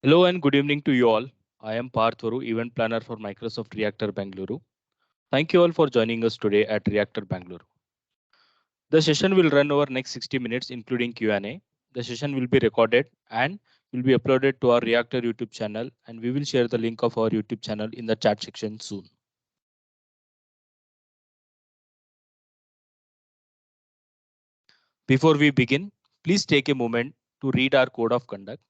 Hello and good evening to you all. I am Partharu, event planner for Microsoft Reactor Bangalore. Thank you all for joining us today at Reactor Bangalore. The session will run over next 60 minutes, including Q&A. The session will be recorded and will be uploaded to our Reactor YouTube channel, and we will share the link of our YouTube channel in the chat section soon. Before we begin, please take a moment to read our code of conduct.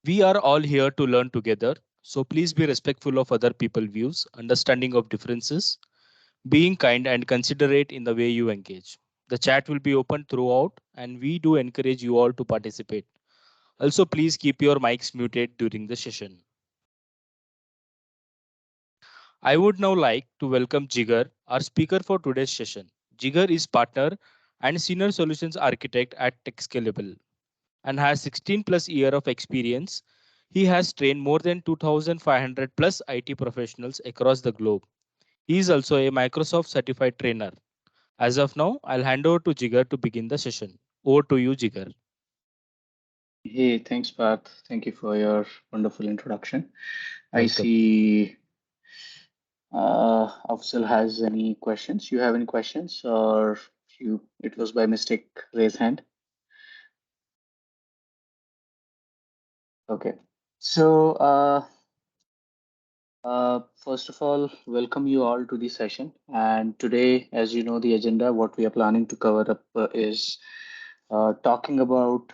We are all here to learn together, so please be respectful of other people's views, understanding of differences, being kind and considerate in the way you engage. The chat will be open throughout, and we do encourage you all to participate. Also, please keep your mics muted during the session. I would now like to welcome Jigar, our speaker for today's session. Jigar is partner and senior solutions architect at TechScalable and has 16 plus year of experience. He has trained more than 2,500 plus IT professionals across the globe. He is also a Microsoft certified trainer. As of now, I'll hand over to Jigar to begin the session. Over to you, Jigar. Hey, thanks, Path. Thank you for your wonderful introduction. I Welcome. see Afzal has any questions. You have any questions, or it was by mistake, raise hand. Okay. So, first of all, welcome you all to the session. And today, as you know, the agenda, what we are planning to cover up is talking about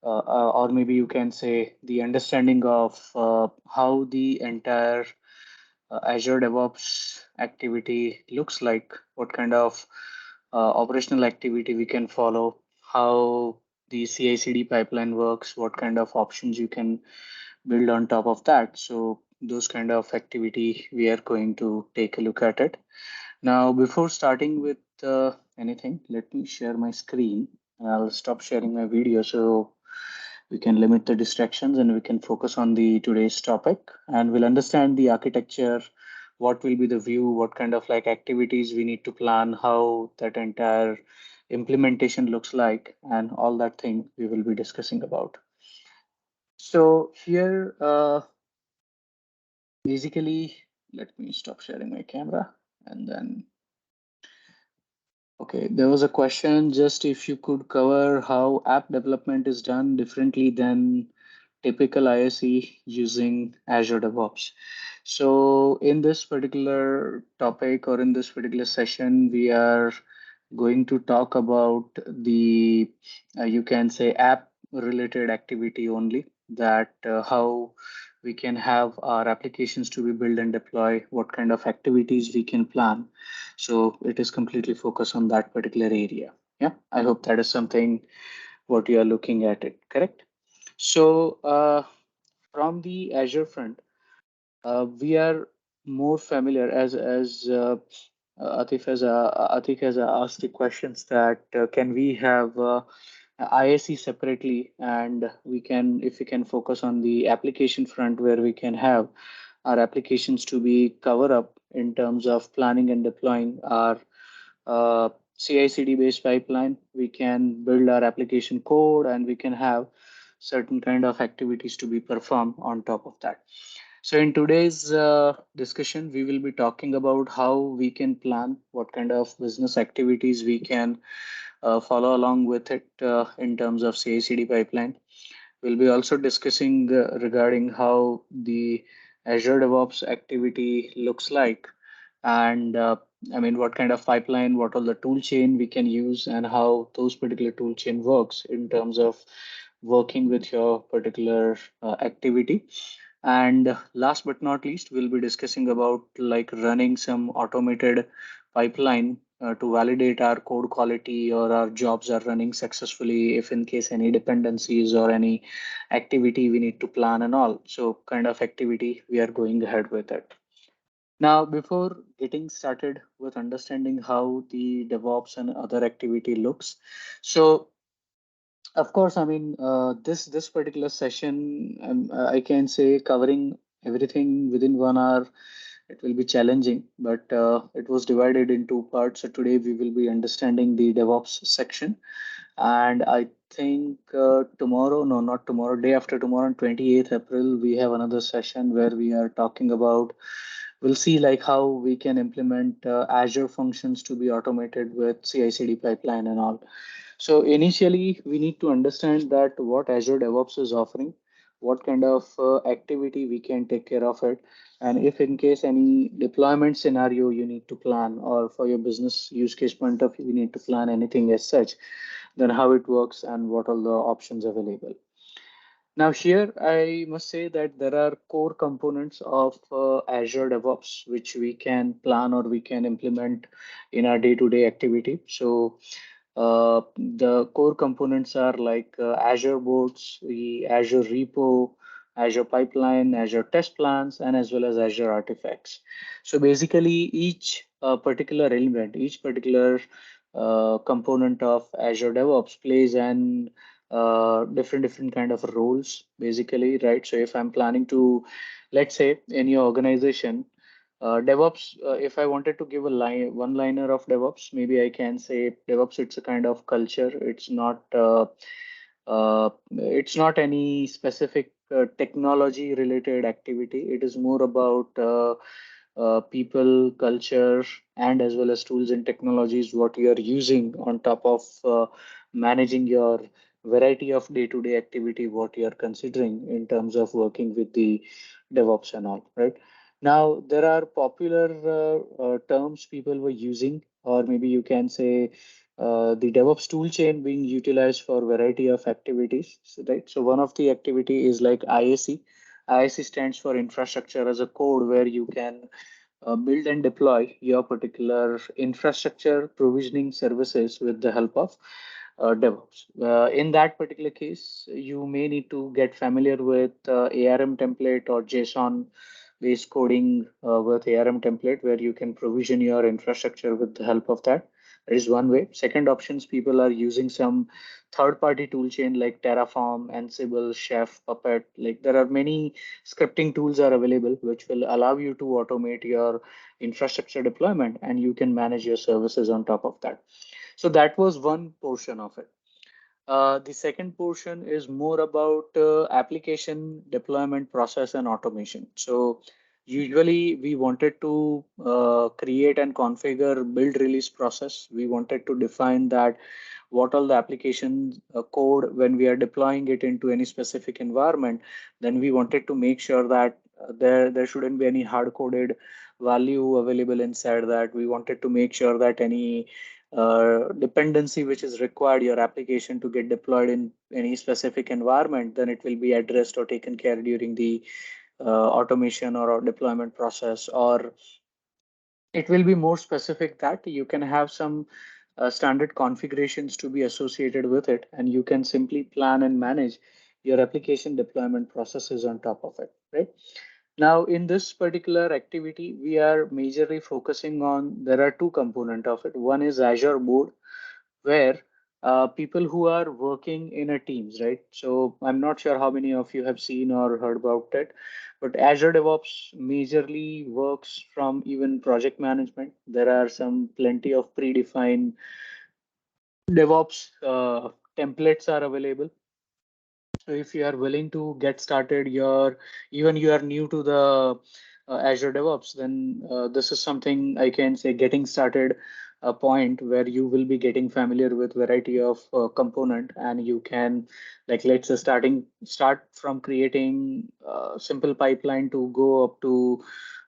or maybe you can say the understanding of how the entire Azure DevOps activity looks like, what kind of operational activity we can follow, how the CI/CD pipeline works, what kind of options you can build on top of that. So those kind of activity we are going to take a look at it. Now, before starting with anything, let me share my screen. I'll stop sharing my video so we can limit the distractions and we can focus on the today's topic, and we'll understand the architecture, what will be the view, what kind of like activities we need to plan, how that entire implementation looks like, and all that thing we will be discussing about. So here, basically, let me stop sharing my camera and then okay, there was a question just if you could cover how app development is done differently than typical ISE using Azure DevOps. So in this particular topic or in this particular session, we are going to talk about the, you can say, app related activity only, that how we can have our applications to be built and deploy, what kind of activities we can plan. So it is completely focused on that particular area. Yeah, I hope that is something what you are looking at it, correct? So from the Azure front, we are more familiar as Atif has asked the questions that can we have ISE separately, and we can, if we can focus on the application front where we can have our applications to be cover up in terms of planning and deploying our CI/CD based pipeline. We can build our application code and we can have certain kind of activities to be performed on top of that. So in today's discussion, we will be talking about how we can plan, what kind of business activities we can follow along with it in terms of CI/CD pipeline. We'll be also discussing regarding how the Azure DevOps activity looks like, and I mean, what kind of pipeline, what all the tool chain we can use, and how those particular tool chain works in terms of working with your particular activity. And last but not least, we'll be discussing about like running some automated pipeline to validate our code quality or our jobs are running successfully, if in case any dependencies or any activity we need to plan and all. So kind of activity we are going ahead with it. Now, before getting started with understanding how the DevOps and other activity looks, so of course, I mean, this particular session, I can say covering everything within 1 hour, it will be challenging, but it was divided in two parts. So today we will be understanding the DevOps section, and I think tomorrow, no, not tomorrow, day after tomorrow, on 28th April, we have another session where we are talking about, we'll see like how we can implement Azure functions to be automated with CI/CD pipeline and all. So initially, we need to understand that what Azure DevOps is offering, what kind of activity we can take care of it, and if in case any deployment scenario you need to plan, or for your business use case point of view, you need to plan anything as such, then how it works and what are the options available. Now, here I must say that there are core components of Azure DevOps which we can plan or we can implement in our day-to-day activity. So, the core components are like Azure boards, the Azure repo, Azure pipeline, Azure test plans, and as well as Azure artifacts. So basically, each particular element, each particular component of Azure DevOps plays an different kind of roles basically, right? So if I'm planning to, let's say in your organization, DevOps, if I wanted to give a line, one liner of DevOps, maybe I can say DevOps, it's a kind of culture. It's not any specific technology related activity. It is more about people, culture, and as well as tools and technologies what you are using on top of managing your variety of day-to-day activity, what you are considering in terms of working with the DevOps and all, right? Now, there are popular terms people were using, or maybe you can say the DevOps tool chain being utilized for variety of activities, right? So one of the activity is like IAC. IAC stands for infrastructure as a code, where you can build and deploy your particular infrastructure provisioning services with the help of DevOps. In that particular case, you may need to get familiar with ARM template or JSON based coding with ARM template, where you can provision your infrastructure with the help of that. That is one way. Second options, people are using some third-party tool chain like Terraform, Ansible, Chef, Puppet. Like there are many scripting tools are available which will allow you to automate your infrastructure deployment, and you can manage your services on top of that. So that was one portion of it. The second portion is more about application deployment process and automation. So usually we wanted to create and configure build release process. We wanted to define that what all the application code when we are deploying it into any specific environment. Then we wanted to make sure that there shouldn't be any hard coded value available inside that. We wanted to make sure that any dependency which is required your application to get deployed in any specific environment, then it will be addressed or taken care during the automation or deployment process. Or it will be more specific that you can have some standard configurations to be associated with it, and you can simply plan and manage your application deployment processes on top of it, right? Now, in this particular activity, we are majorly focusing on, there are two components of it. One is Azure board, where people who are working in a teams, right? So I'm not sure how many of you have seen or heard about it, but Azure DevOps majorly works from even project management. There are some plenty of predefined DevOps templates are available. So if you are willing to get started, even you are new to the Azure DevOps, then this is something I can say getting started a point where you will be getting familiar with variety of component, and you can, like, let's say start from creating simple pipeline to go up to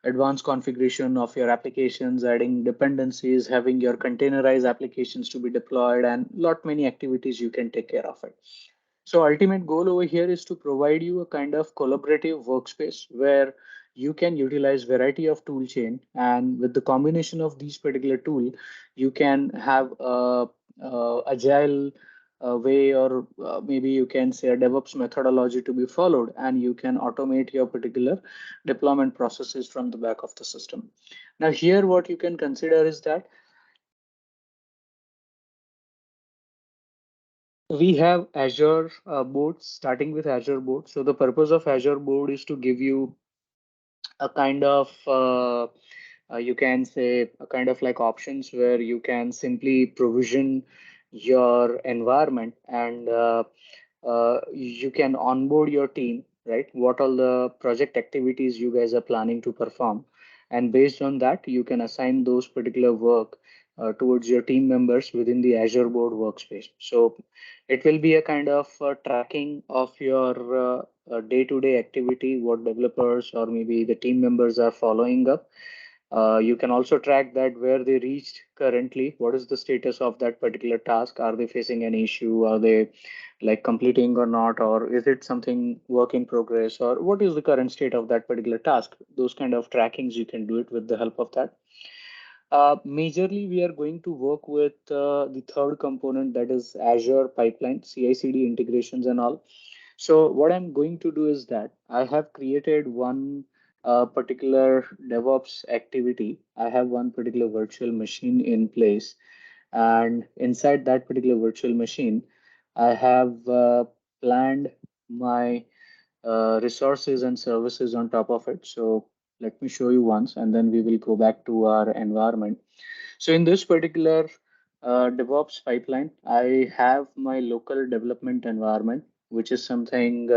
advanced configuration of your applications, adding dependencies, having your containerized applications to be deployed, and lot many activities you can take care of it. So ultimate goal over here is to provide you a kind of collaborative workspace where you can utilize variety of tool chain, and with the combination of these particular tool, you can have a agile way, or maybe you can say a DevOps methodology to be followed, and you can automate your particular deployment processes from the back of the system. Now here, what you can consider is that we have Azure boards, starting with Azure board. So the purpose of Azure board is to give you a kind of you can say a kind of like options where you can simply provision your environment, and you can onboard your team, right? What all the project activities you guys are planning to perform, and based on that, you can assign those particular work towards your team members within the Azure board workspace. So it will be a kind of tracking of your day-to-day activity, what developers or maybe the team members are following up. You can also track that where they reached currently, what is the status of that particular task, are they facing an issue, are they like completing or not, or is it something work in progress, or what is the current state of that particular task. Those kind of trackings you can do it with the help of that. Majorly, we are going to work with the third component, that is Azure pipeline, CI/CD integrations and all. So what I'm going to do is that I have created one particular DevOps activity. I have one particular virtual machine in place, and inside that particular virtual machine, I have planned my resources and services on top of it. So let me show you once, and then we will go back to our environment. So in this particular DevOps pipeline, I have my local development environment, which is something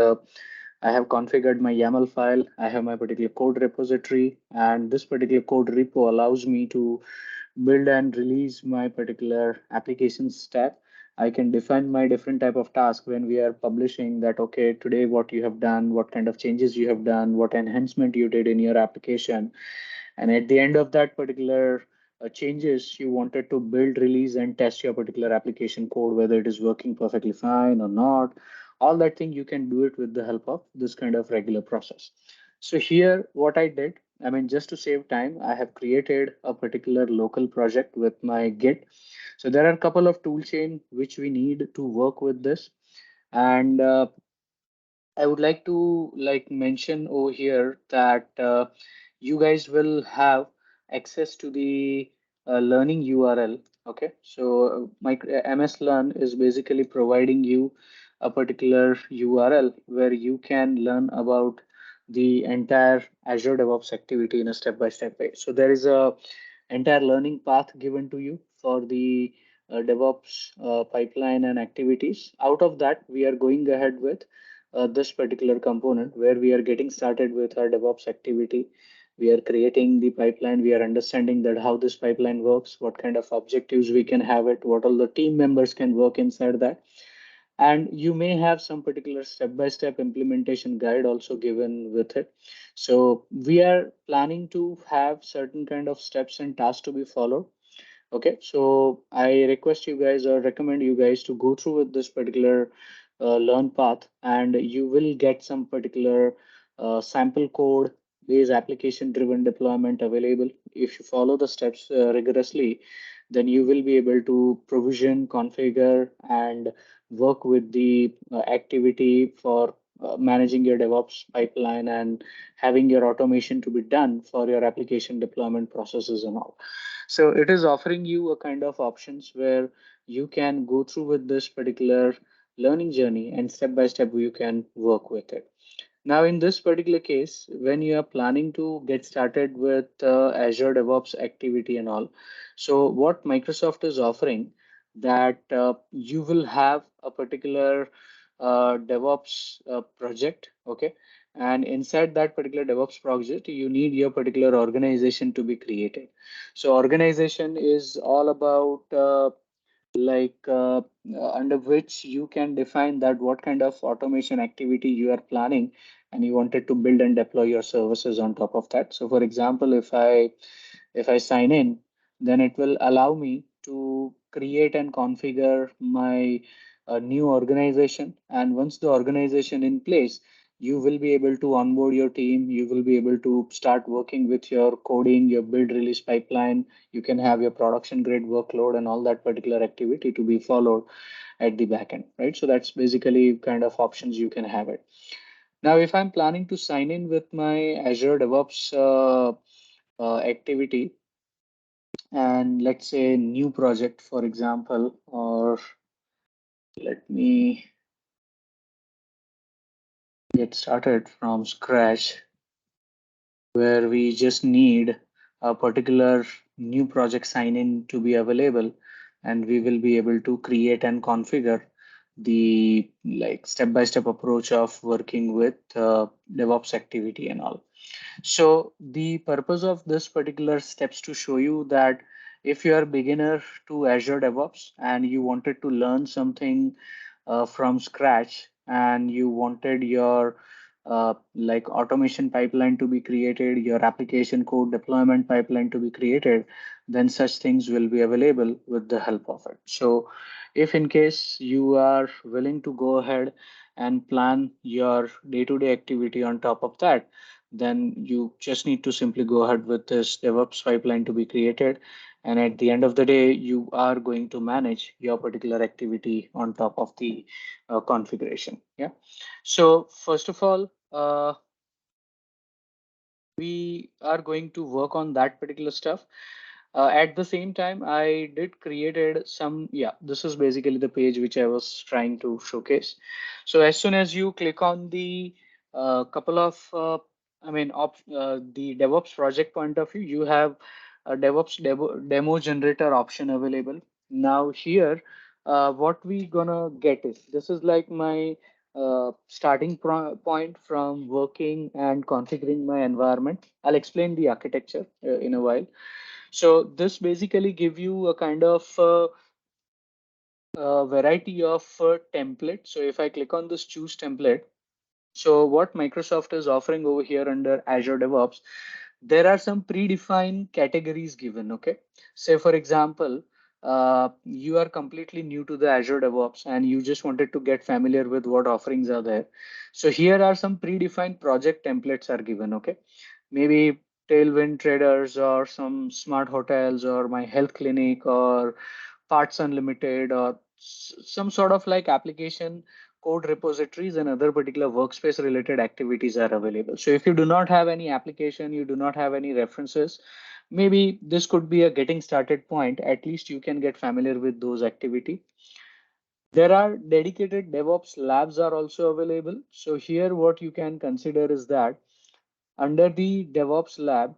I have configured my YAML file. I have my particular code repository, and this particular code repo allows me to build and release my particular application stack. I can define my different type of task when we are publishing that, okay, today what you have done, what kind of changes you have done, what enhancement you did in your application. And at the end of that particular changes, you wanted to build, release, and test your particular application code, whether it is working perfectly fine or not. All that thing you can do it with the help of this kind of regular process. So here, what I did, I mean, just to save time, I have created a particular local project with my Git. So there are a couple of tool chain which we need to work with this. And I would like to mention over here that you guys will have access to the learning URL. Okay, so my MS Learn is basically providing you a particular URL where you can learn about the entire Azure DevOps activity in a step-by-step way. So there is a entire learning path given to you for the DevOps pipeline and activities. Out of that, we are going ahead with this particular component where we are getting started with our DevOps activity. We are creating the pipeline. We are understanding that how this pipeline works, what kind of objectives we can have it, what all the team members can work inside that. And you may have some particular step-by-step implementation guide also given with it. So we are planning to have certain kind of steps and tasks to be followed. Okay, so I request you guys or recommend you guys to go through with this particular learn path, and you will get some particular sample code based application driven deployment available. If you follow the steps rigorously, then you will be able to provision, configure, and work with the activity for managing your DevOps pipeline and having your automation to be done for your application deployment processes and all. So it is offering you a kind of options where you can go through with this particular learning journey and step by step you can work with it. Now, in this particular case, when you are planning to get started with Azure DevOps activity and all, so what Microsoft is offering that you will have a particular DevOps project, okay? And inside that particular DevOps project, you need your particular organization to be created. So organization is all about under which you can define that what kind of automation activity you are planning and you wanted to build and deploy your services on top of that. So for example, if I sign in, then it will allow me to create and configure my new organization. And once the organization in place, you will be able to onboard your team. You will be able to start working with your coding, your build release pipeline. You can have your production grade workload and all that particular activity to be followed at the backend, right? So that's basically kind of options you can have it. Now, if I'm planning to sign in with my Azure DevOps activity, and let's say new project, for example, or let me get started from scratch where we just need a particular new project sign in to be available. and we will be able to create and configure the like step-by-step approach of working with DevOps activity and all. So the purpose of this particular steps to show you that if you are beginner to Azure DevOps and you wanted to learn something from scratch and you wanted your like automation pipeline to be created, your application code deployment pipeline to be created, then such things will be available with the help of it. So if in case you are willing to go ahead and plan your day-to-day activity on top of that, then you just need to simply go ahead with this DevOps pipeline to be created. And at the end of the day, you are going to manage your particular activity on top of the configuration. Yeah. So first of all, we are going to work on that particular stuff. At the same time, I did created some, yeah, this is basically the page which I was trying to showcase. So as soon as you click on the couple of, the DevOps project point of view, you have a DevOps demo generator option available. Now here, what we gonna get is, this is like my starting point from working and configuring my environment. I'll explain the architecture in a while. So this basically give you a kind of variety of template. So if I click on this choose template, so what Microsoft is offering over here under Azure DevOps, there are some predefined categories given. Okay. Say for example, you are completely new to the Azure DevOps and you just wanted to get familiar with what offerings are there. So here are some predefined project templates are given. Okay. Maybe Tailwind Traders or some smart hotels or my health clinic or Parts Unlimited or some sort of like application code repositories and other particular workspace related activities are available. So if you do not have any application, you do not have any references, maybe this could be a getting started point. At least you can get familiar with those activity. There are dedicated DevOps labs are also available. So here what you can consider is that under the DevOps lab,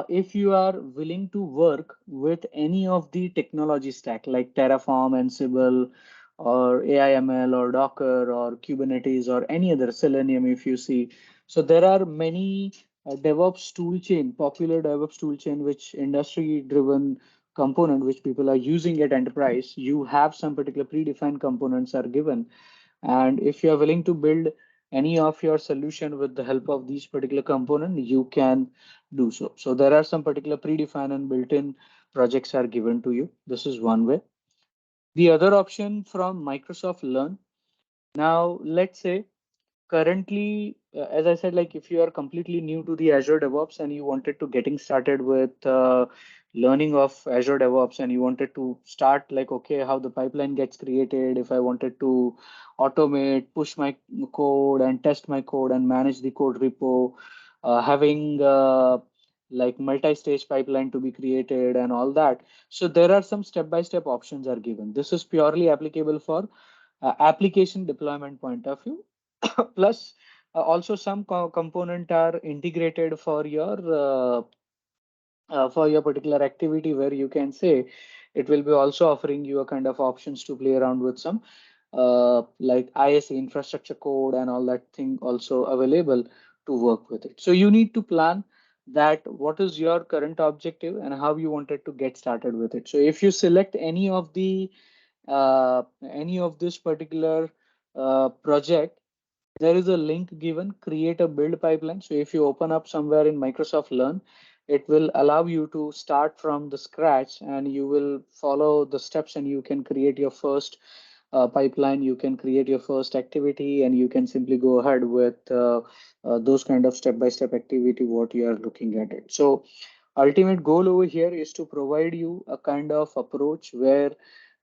if you are willing to work with any of the technology stack like Terraform, Ansible, or AIML, or Docker, or Kubernetes, or any other Selenium, if you see. So there are many DevOps toolchain, popular DevOps toolchain, which industry-driven component, which people are using at enterprise. You have some particular predefined components are given, and if you are willing to build any of your solution with the help of these particular component, you can do so. So there are some particular predefined and built-in projects are given to you. This is one way. The other option from Microsoft Learn. Now, let's say currently, as I said, like if you are completely new to the Azure DevOps and you wanted to getting started with learning of Azure DevOps and you wanted to start like, okay, how the pipeline gets created, if I wanted to automate, push my code and test my code and manage the code repo, having like multi-stage pipeline to be created and all that. So there are some step-by-step options are given. This is purely applicable for application deployment point of view. Plus, also some component are integrated for your particular activity where you can say it will be also offering you a kind of options to play around with some like ISA infrastructure code and all that thing also available to work with it. So you need to plan that what is your current objective and how you wanted to get started with it. So if you select any of this particular project, there is a link given, create a build pipeline. So if you open up somewhere in Microsoft Learn, it will allow you to start from the scratch and you will follow the steps and you can create your first pipeline, you can create your first activity, and you can simply go ahead with those kind of step-by-step activity what you are looking at it. So ultimate goal over here is to provide you a kind of approach where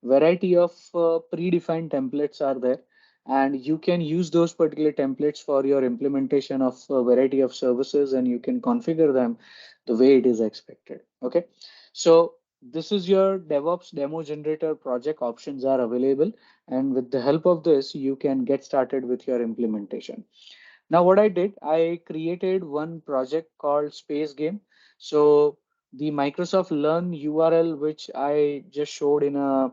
variety of predefined templates are there, and you can use those particular templates for your implementation of a variety of services, and you can configure them the way it is expected. Okay, so this is your DevOps demo generator project options are available, and with the help of this you can get started with your implementation. Now what I did, I created one project called Space Game. So the Microsoft Learn URL, which I just showed in a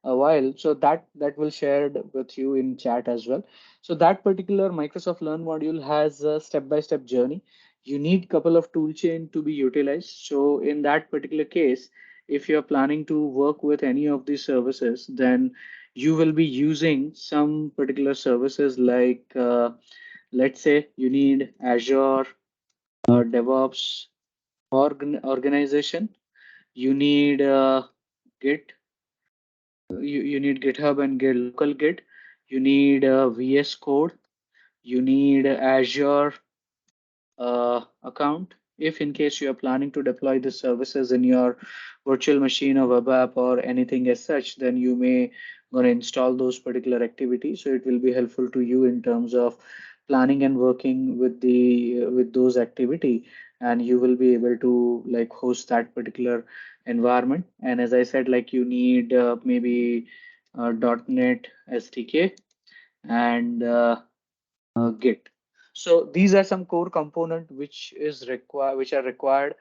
while. So that will shared with you in chat as well. So that particular Microsoft Learn module has a step-by-step journey. You need couple of toolchain to be utilized. So in that particular case, if you're planning to work with any of these services, then you will be using some particular services like let's say you need Azure DevOps organization. You need Git. You need GitHub and Git local Git. You need VS Code. You need Azure account. If in case you are planning to deploy the services in your virtual machine or web app or anything as such, then you may gonna install those particular activities. So it will be helpful to you in terms of planning and working with the with those activity, and you will be able to like host that particular environment. And as I said, like you need maybe .NET SDK and Git. So these are some core component which are required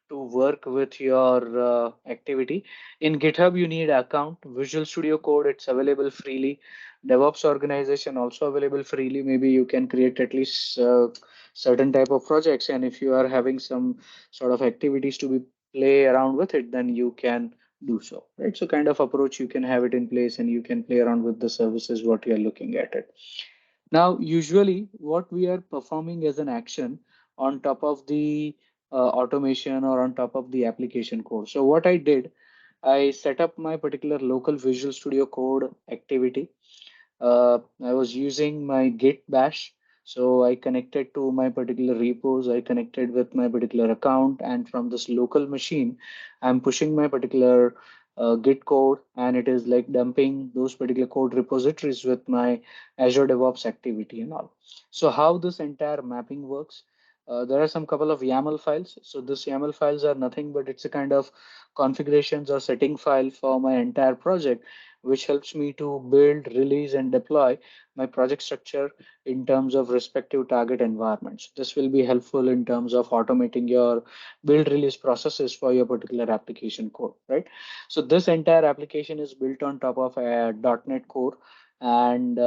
to work with your activity. In GitHub, you need account. Visual Studio Code, it's available freely. DevOps organization also available freely. Maybe you can create at least certain type of projects, and if you are having some sort of activities to be play around with it, then you can do so, right? So kind of approach you can have it in place, and you can play around with the services what you are looking at it. Now, usually what we are performing as an action on top of the automation or on top of the application code. So what I did, I set up my particular local Visual Studio Code activity. I was using my Git bash. So I connected to my particular repos, I connected with my particular account, and from this local machine, I'm pushing my particular Git code, and it is like dumping those particular code repositories with my Azure DevOps activity and all. So how this entire mapping works? There are some couple of YAML files. So this YAML files are nothing but it's a kind of configurations or setting file for my entire project, which helps me to build, release, and deploy my project structure in terms of respective target environments. This will be helpful in terms of automating your build release processes for your particular application code, right? So this entire application is built on top of a .NET Core, and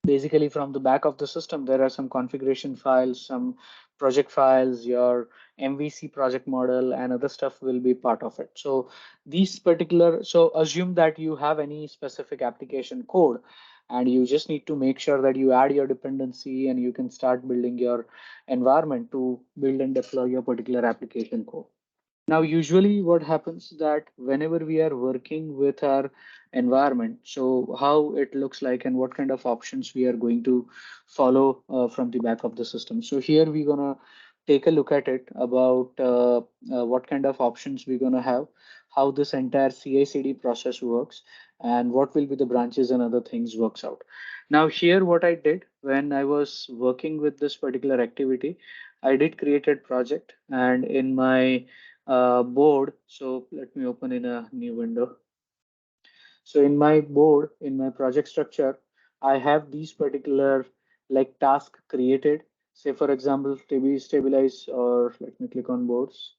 basically from the back of the system there are some configuration files, some project files, your MVC project model and other stuff will be part of it. So these particular, so assume that you have any specific application code, and you just need to make sure that you add your dependency and you can start building your environment to build and deploy your particular application code. Now, usually what happens that whenever we are working with our environment, so how it looks like and what kind of options we are going to follow from the back of the system. So here we're gonna take a look at it about what kind of options we're gonna have, how this entire CI/CD process works, and what will be the branches and other things works out. Now here what I did when I was working with this particular activity, I did create a project, and in my board. So let me open in a new window. So in my board, in my project structure, I have these particular like task created. Say for example, TB stabilize, or let me click on boards.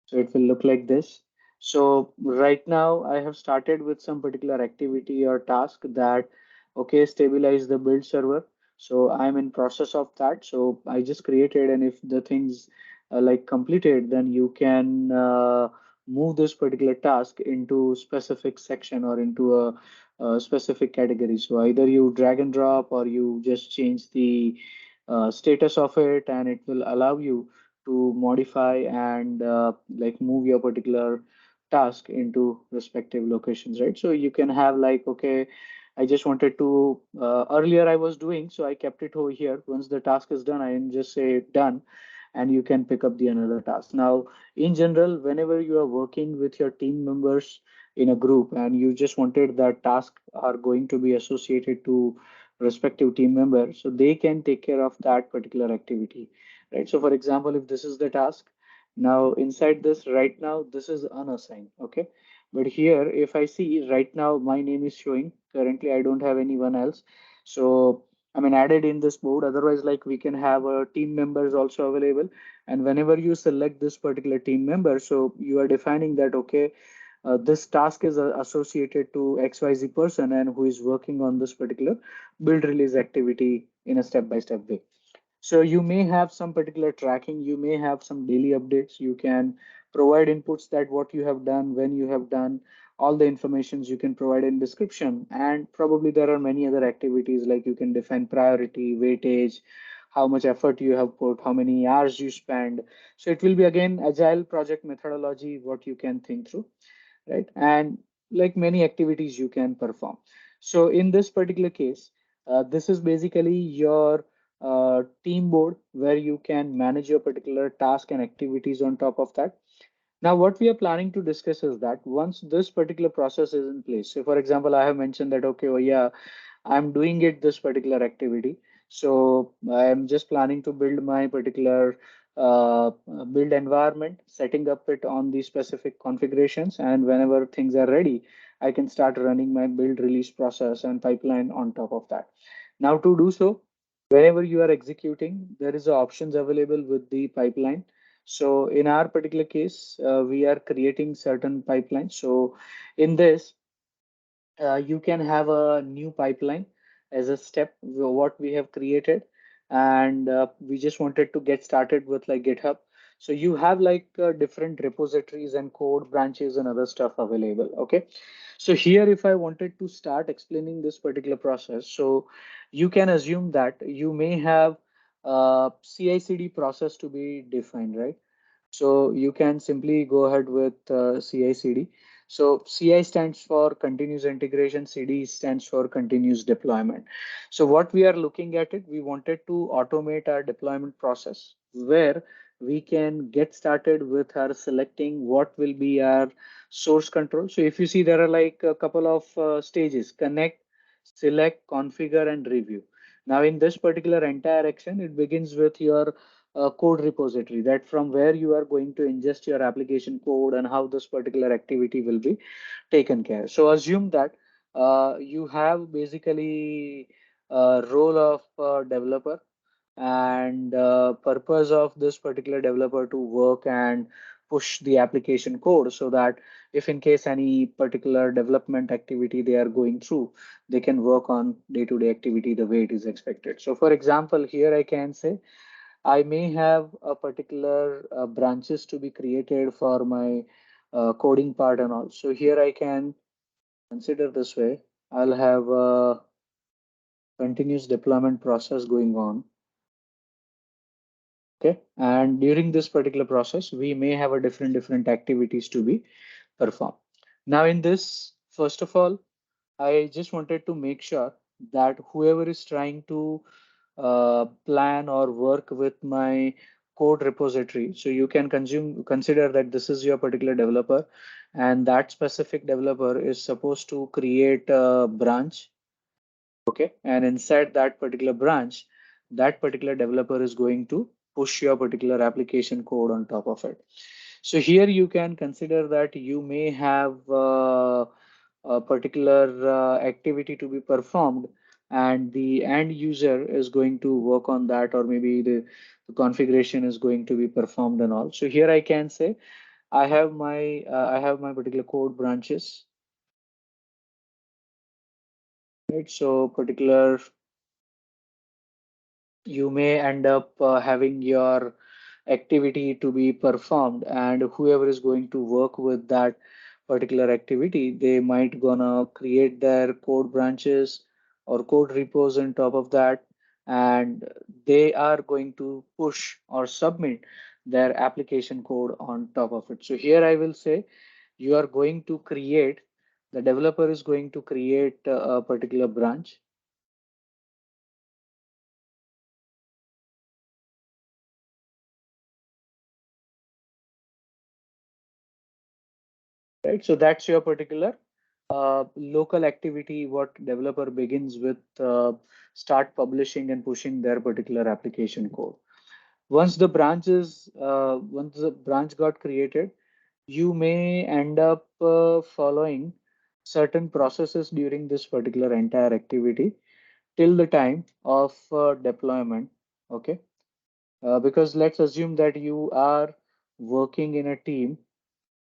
So it will look like this. So right now I have started with some particular activity or task that, okay, stabilize the build server. So I'm in process of that. So I just created, and if the things like completed, then you can move this particular task into specific section or into a specific category. So either you drag and drop or you just change the status of it, and it will allow you to modify and like move your particular task into respective locations, right? So you can have like, okay, I just wanted to earlier I was doing, so I kept it over here. Once the task is done, I can just say done, and you can pick up the another task. Now, in general, whenever you are working with your team members in a group and you just wanted that task are going to be associated to respective team member, so they can take care of that particular activity, right? So for example, if this is the task, now inside this right now, this is unassigned, okay? But here, if I see right now, my name is showing. Currently, I don't have anyone else. So I mean, added in this board. Otherwise, like we can have team members also available. And whenever you select this particular team member, so you are defining that, okay, this task is associated to XYZ person and who is working on this particular build release activity in a step-by-step way. So you may have some particular tracking, you may have some daily updates, you can provide inputs that what you have done, when you have done, all the informations you can provide in description. And probably there are many other activities like you can define priority, weightage, how much effort you have put, how many hours you spend. So it will be again agile project methodology, what you can think through, right? And like many activities you can perform. So in this particular case, this is basically your team board where you can manage your particular task and activities on top of that. Now, what we are planning to discuss is that once this particular process is in place, so for example, I have mentioned that, okay, oh yeah, I'm doing it this particular activity. So I'm just planning to build my particular build environment, setting up it on the specific configurations. And whenever things are ready, I can start running my build release process and pipeline on top of that. Now to do so, whenever you are executing, there is options available with the pipeline. So in our particular case, we are creating certain pipelines. So in this, you can have a new pipeline as a step what we have created, and we just wanted to get started with like GitHub. So you have like different repositories and code branches and other stuff available. Okay, so here if I wanted to start explaining this particular process, so you can assume that you may have CI/CD process to be defined, right? So you can simply go ahead with CI/CD. So CI stands for continuous integration, CD stands for continuous deployment. So what we are looking at it, we wanted to automate our deployment process where we can get started with our selecting what will be our source control. So if you see, there are like a couple of stages: connect, select, configure, and review. Now in this particular entire action, it begins with your code repository, that from where you are going to ingest your application code and how this particular activity will be taken care. So assume that you have basically a role of developer, and purpose of this particular developer to work and push the application code so that if in case any particular development activity they are going through, they can work on day-to-day activity the way it is expected. So for example, here I can say I may have a particular branches to be created for my coding part and all. So here I can consider this way. I'll have a continuous deployment process going on. Okay. And during this particular process, we may have a different activities to be performed. Now in this, first of all, I just wanted to make sure that whoever is trying to plan or work with my code repository, so you can consider that this is your particular developer, and that specific developer is supposed to create a branch. Okay, and inside that particular branch, that particular developer is going to push your particular application code on top of it. So here you can consider that you may have a particular activity to be performed, and the end user is going to work on that, or maybe the configuration is going to be performed and all. So here I can say I have my particular code branches, right? So particular, you may end up having your activity to be performed, and whoever is going to work with that particular activity, they might gonna create their code branches or code repos on top of that, and they are going to push or submit their application code on top of it. So here I will say you are going to create, the developer is going to create a particular branch. Right, so that's your particular local activity what developer begins with, start publishing and pushing their particular application code. Once the branch got created, you may end up following certain processes during this particular entire activity till the time of deployment. Okay, Because let's assume that you are working in a team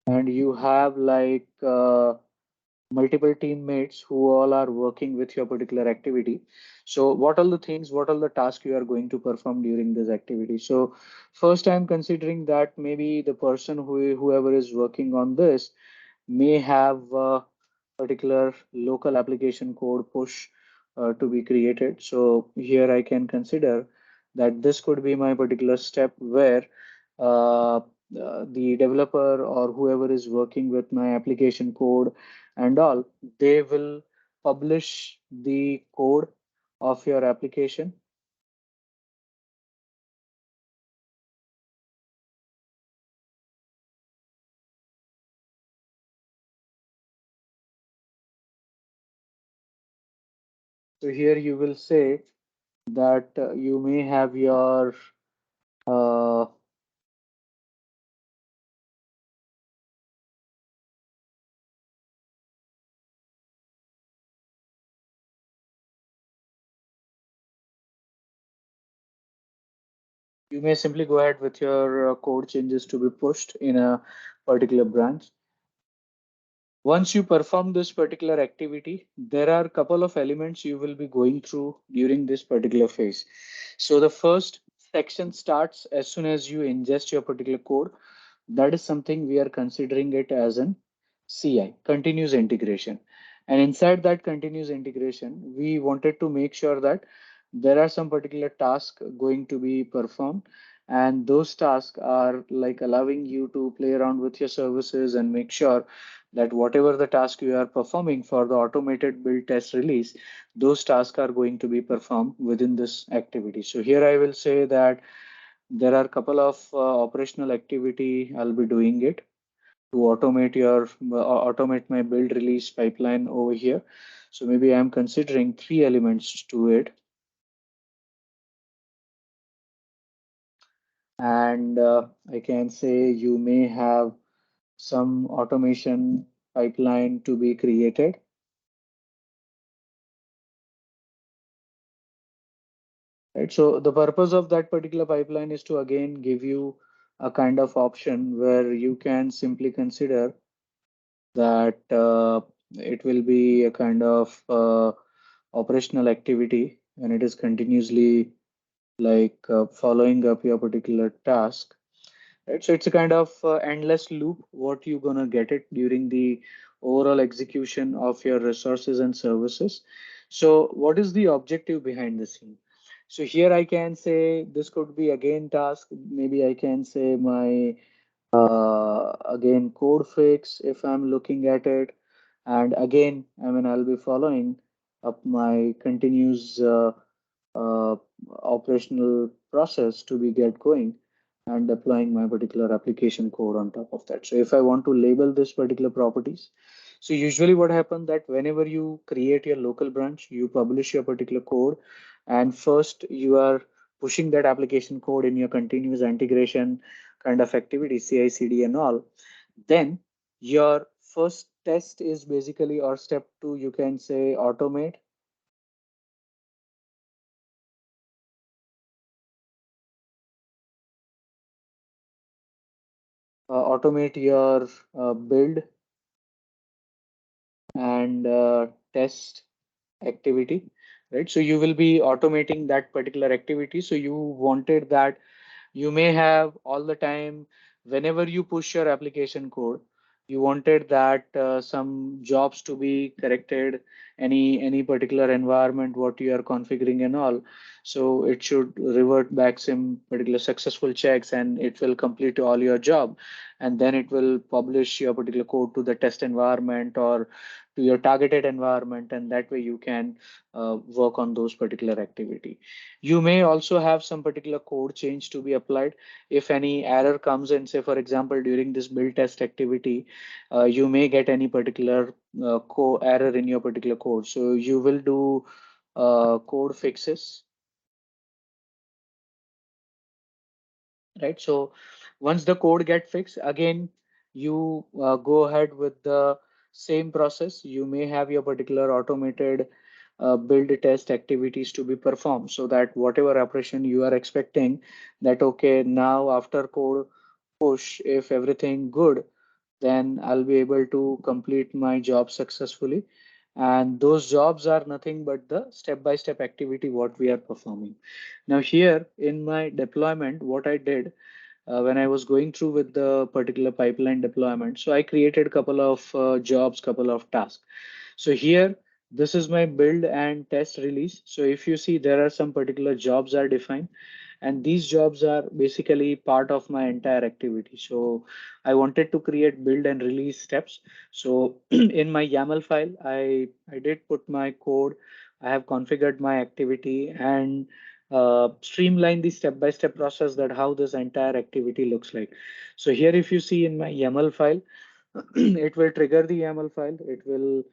and you have like multiple teammates who all are working with your particular activity. So what are the things, what are the tasks you are going to perform during this activity? So first I'm considering that maybe the person whoever is working on this may have a particular local application code push to be created. So here I can consider that this could be my particular step where the developer or whoever is working with my application code and all, they will publish the code of your application. So here you will say that you may have your uh, you may simply go ahead with your code changes to be pushed in a particular branch. Once you perform this particular activity, there are a couple of elements you will be going through during this particular phase. So the first section starts as soon as you ingest your particular code. That is something we are considering it as an CI, continuous integration. And inside that continuous integration, we wanted to make sure that there are some particular tasks going to be performed. And those tasks are like allowing you to play around with your services and make sure that whatever the task you are performing for the automated build test release, those tasks are going to be performed within this activity. So here I will say that there are a couple of operational activity I'll be doing it to automate my build release pipeline over here. So maybe I'm considering three elements to it. And I can say you may have some automation pipeline to be created. Right. So the purpose of that particular pipeline is to again give you a kind of option where you can simply consider that it will be a kind of operational activity and it is continuously like following up your particular task. Right. So it's a kind of endless loop what you're gonna get it during the overall execution of your resources and services. So what is the objective behind the scene? So here I can say this could be again task. Maybe I can say my again code fix if I'm looking at it. And again, I mean, I'll be following up my continuous uh, operational process to be get going and deploying my particular application code on top of that. So if I want to label this particular properties, so usually what happens that whenever you create your local branch, you publish your particular code, and first you are pushing that application code in your continuous integration kind of activity, CI/CD and all. Then your first test is basically, or step two, you can say automate your build and test activity, right? So you will be automating that particular activity. So you wanted that you may have all the time whenever you push your application code, you wanted that some jobs to be corrected, any particular environment what you are configuring and all, so it should revert back some particular successful checks and it will complete all your job, and then it will publish your particular code to the test environment or to your targeted environment, and that way you can work on those particular activity. You may also have some particular code change to be applied. If any error comes in, say for example, during this build test activity, you may get any particular error in your particular code. So you will do code fixes, right? So once the code get fixed, again, you go ahead with the same process. You may have your particular automated build test activities to be performed, so that whatever operation you are expecting, that okay, now after code push, if everything good, then I'll be able to complete my job successfully. And those jobs are nothing but the step-by-step activity what we are performing. Now here in my deployment, what I did when I was going through with the particular pipeline deployment, so I created a couple of jobs, couple of tasks. So here, this is my build and test release. So if you see, there are some particular jobs are defined, and these jobs are basically part of my entire activity. So I wanted to create build and release steps. So in my YAML file, I did put my code. I have configured my activity and streamline the step-by-step process that how this entire activity looks like. So here, if you see in my YAML file, it will trigger the YAML file. It will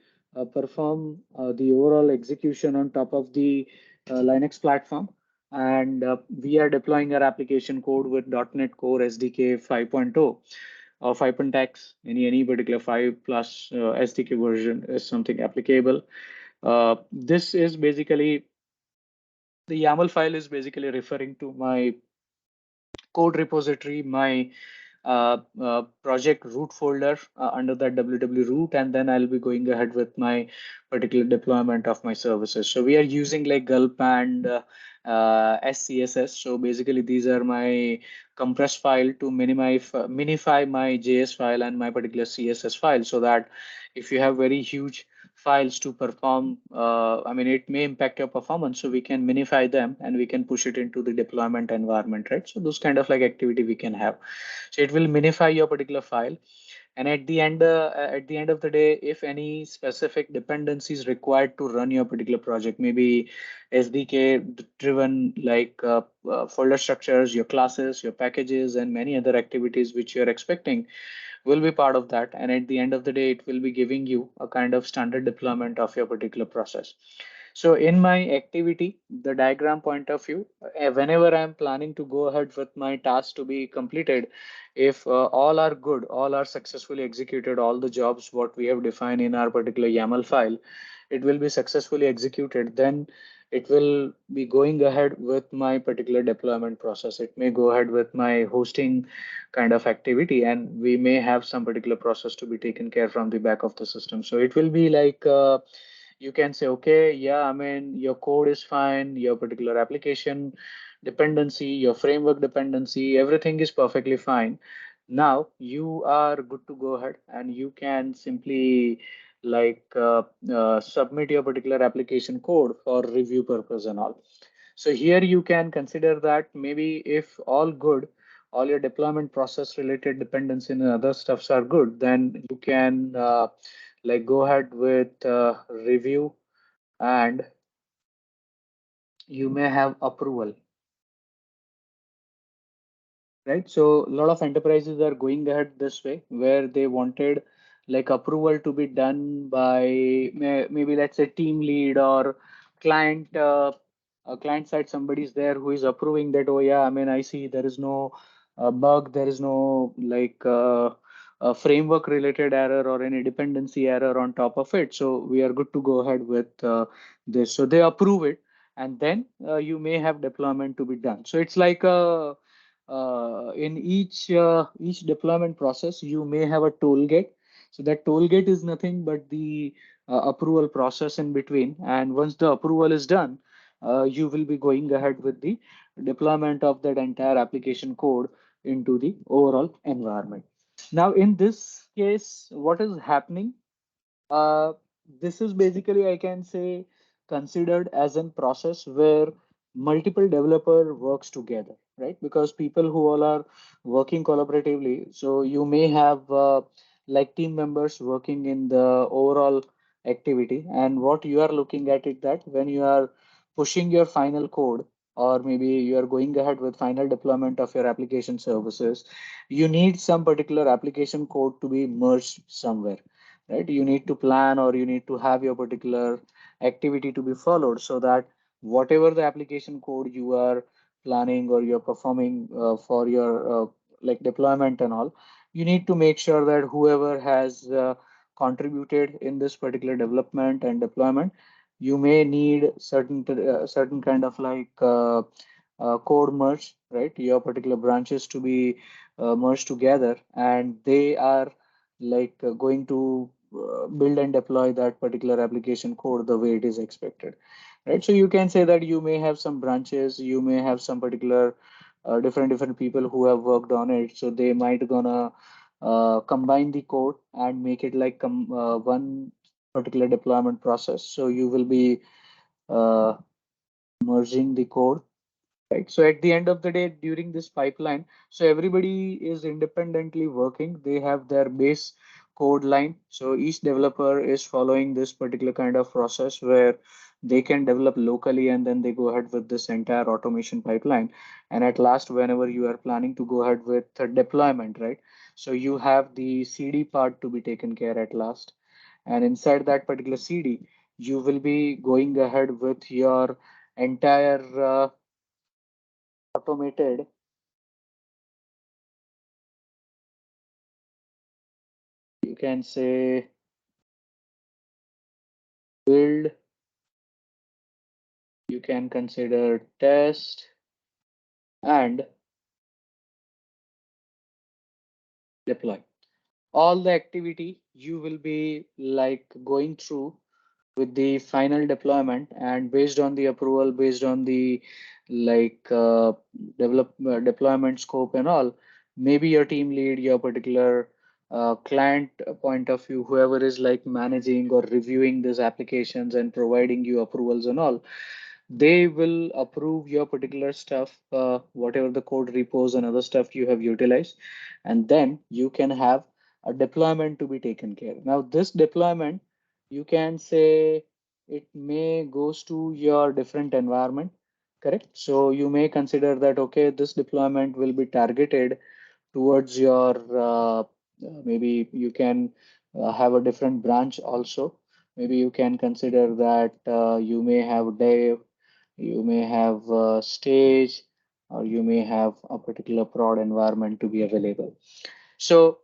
perform the overall execution on top of the Linux platform. And we are deploying our application code with .NET Core SDK 5.0 or 5.x. Any particular 5 plus SDK version is something applicable. This is basically the YAML file is basically referring to my code repository, my project root folder under that www root, and then I'll be going ahead with my particular deployment of my services. So we are using like gulp and SCSS. So basically these are my compressed file to minify my JS file and my particular CSS file, so that if you have very huge files to perform, I mean, it may impact your performance. So we can minify them and we can push it into the deployment environment, right? So those kind of like activity we can have. So it will minify your particular file. And at the end of the day, if any specific dependency is required to run your particular project, maybe SDK driven like folder structures, your classes, your packages, and many other activities which you're expecting, will be part of that. And at the end of the day, it will be giving you a kind of standard deployment of your particular process. So in my activity, the diagram point of view, whenever I'm planning to go ahead with my task to be completed, if all are good, all are successfully executed, all the jobs what we have defined in our particular YAML file, it will be successfully executed, then it will be going ahead with my particular deployment process. It may go ahead with my hosting kind of activity, and we may have some particular process to be taken care from the back of the system. So it will be like you can say, okay, yeah, I mean, your code is fine, your particular application dependency, your framework dependency, everything is perfectly fine. Now you are good to go ahead and you can simply like submit your particular application code for review purpose and all. So here you can consider that maybe if all good, all your deployment process related dependency and other stuffs are good, then you can like go ahead with review, and you may have approval, right? So a lot of enterprises are going ahead this way, where they wanted like approval to be done by maybe let's say team lead or client client side, somebody's there who is approving that, oh yeah, I mean, I see there is no bug, there is no like a framework related error or any dependency error on top of it, so we are good to go ahead with this. So they approve it, and then you may have deployment to be done. So it's like a in each deployment process, you may have a toll gate. So that toll gate is nothing but the approval process in between. And once the approval is done, you will be going ahead with the deployment of that entire application code into the overall environment. Now, in this case, what is happening? Uh, this is basically, I can say, considered as a process where multiple developer works together, right? Because people who all are working collaboratively, so you may have like team members working in the overall activity. And what you are looking at it that when you are pushing your final code, or maybe you are going ahead with final deployment of your application services, you need some particular application code to be merged somewhere, right? You need to plan, or you need to have your particular activity to be followed, so that whatever the application code you are planning or you're performing for your like deployment and all, you need to make sure that whoever has contributed in this particular development and deployment, you may need certain kind of like code merge, right? Your particular branches to be merged together, and they are like going to build and deploy that particular application code the way it is expected, right? So you can say that you may have some branches, you may have some particular different people who have worked on it, so they might gonna combine the code and make it like one particular deployment process. So you will be uh, merging the code, right? So at the end of the day, during this pipeline, so everybody is independently working. They have their base code line. So each developer is following this particular kind of process where they can develop locally and then they go ahead with this entire automation pipeline. And at last, whenever you are planning to go ahead with deployment, right? So you have the CD part to be taken care at last. And inside that particular CD, you will be going ahead with your entire automated, you can say, build, you can consider test and deploy. All the activity you will be like going through with the final deployment, and based on the approval, based on the like deployment scope and all, maybe your team lead, your particular client point of view, whoever is like managing or reviewing these applications and providing you approvals and all, they will approve your particular stuff, whatever the code repos and other stuff you have utilized, and then you can have a deployment to be taken care. Now, this deployment, you can say it may goes to your different environment, correct? So you may consider that, okay, this deployment will be targeted towards your, maybe you can have a different branch also. Maybe you can consider that you may have dev, you may have stage, or you may have a particular prod environment to be available. So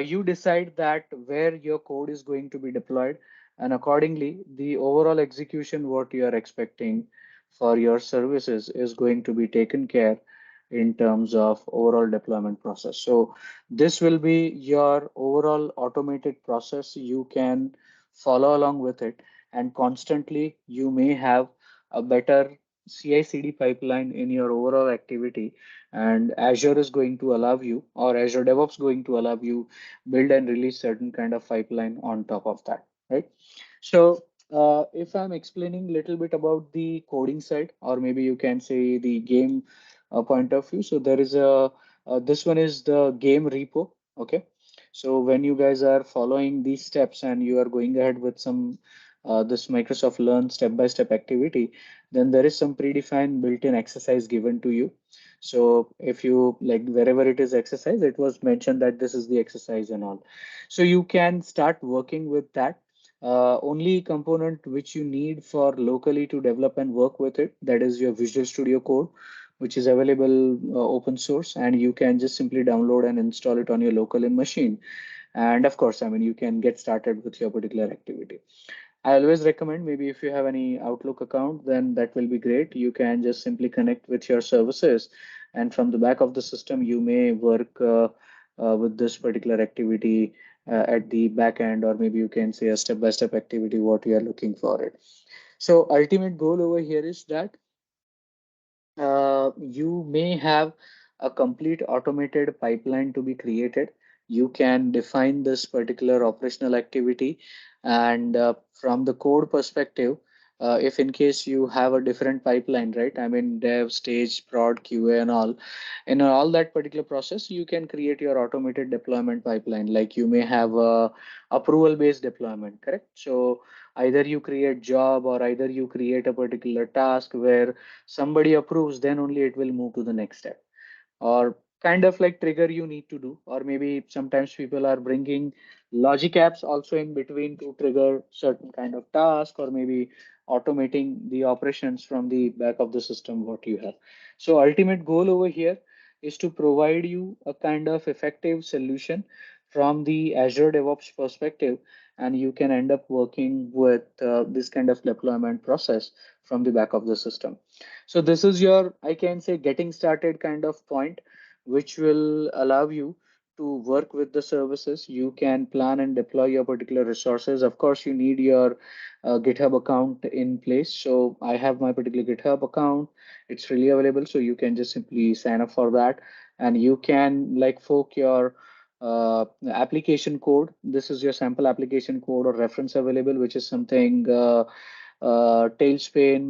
you decide that where your code is going to be deployed, and accordingly, the overall execution, what you are expecting for your services is going to be taken care in terms of overall deployment process. So this will be your overall automated process. You can follow along with it, and constantly you may have a better CI/CD pipeline in your overall activity, and Azure is going to allow you, or Azure DevOps going to allow you build and release certain kind of pipeline on top of that, right? So if I'm explaining a little bit about the coding side, or maybe you can say the game point of view, so there is a this one is the game repo. Okay, so when you guys are following these steps and you are going ahead with some this Microsoft Learn step-by-step activity, then there is some predefined built-in exercise given to you. So if you like wherever it is exercise, it was mentioned that this is the exercise and all. So you can start working with that. Only component which you need for locally to develop and work with it, that is your Visual Studio Code, which is available open source, and you can just simply download and install it on your local machine. And of course, I mean, you can get started with your particular activity. I always recommend, maybe if you have any Outlook account, then that will be great. You can just simply connect with your services, and from the back of the system, you may work with this particular activity at the back end, or maybe you can say a step-by-step activity, what you are looking for it. So ultimate goal over here is that you may have a complete automated pipeline to be created. You can define this particular operational activity, and from the code perspective, if in case you have a different pipeline, right? I mean, dev, stage, prod, QA, and all. In all that particular process, you can create your automated deployment pipeline. Like you may have a approval-based deployment, correct? So either you create job, or either you create a particular task where somebody approves, then only it will move to the next step, or kind of like trigger you need to do. Or maybe sometimes people are bringing logic apps also in between to trigger certain kind of task, or maybe automating the operations from the back of the system what you have. So ultimate goal over here is to provide you a kind of effective solution from the Azure DevOps perspective, and you can end up working with this kind of deployment process from the back of the system. So this is your, I can say, getting started kind of point, which will allow you to work with the services. You can plan and deploy your particular resources. Of course, you need your GitHub account in place. So I have my particular GitHub account. It's really available. So you can just simply sign up for that, and you can like fork your application code. This is your sample application code or reference available, which is something tailspin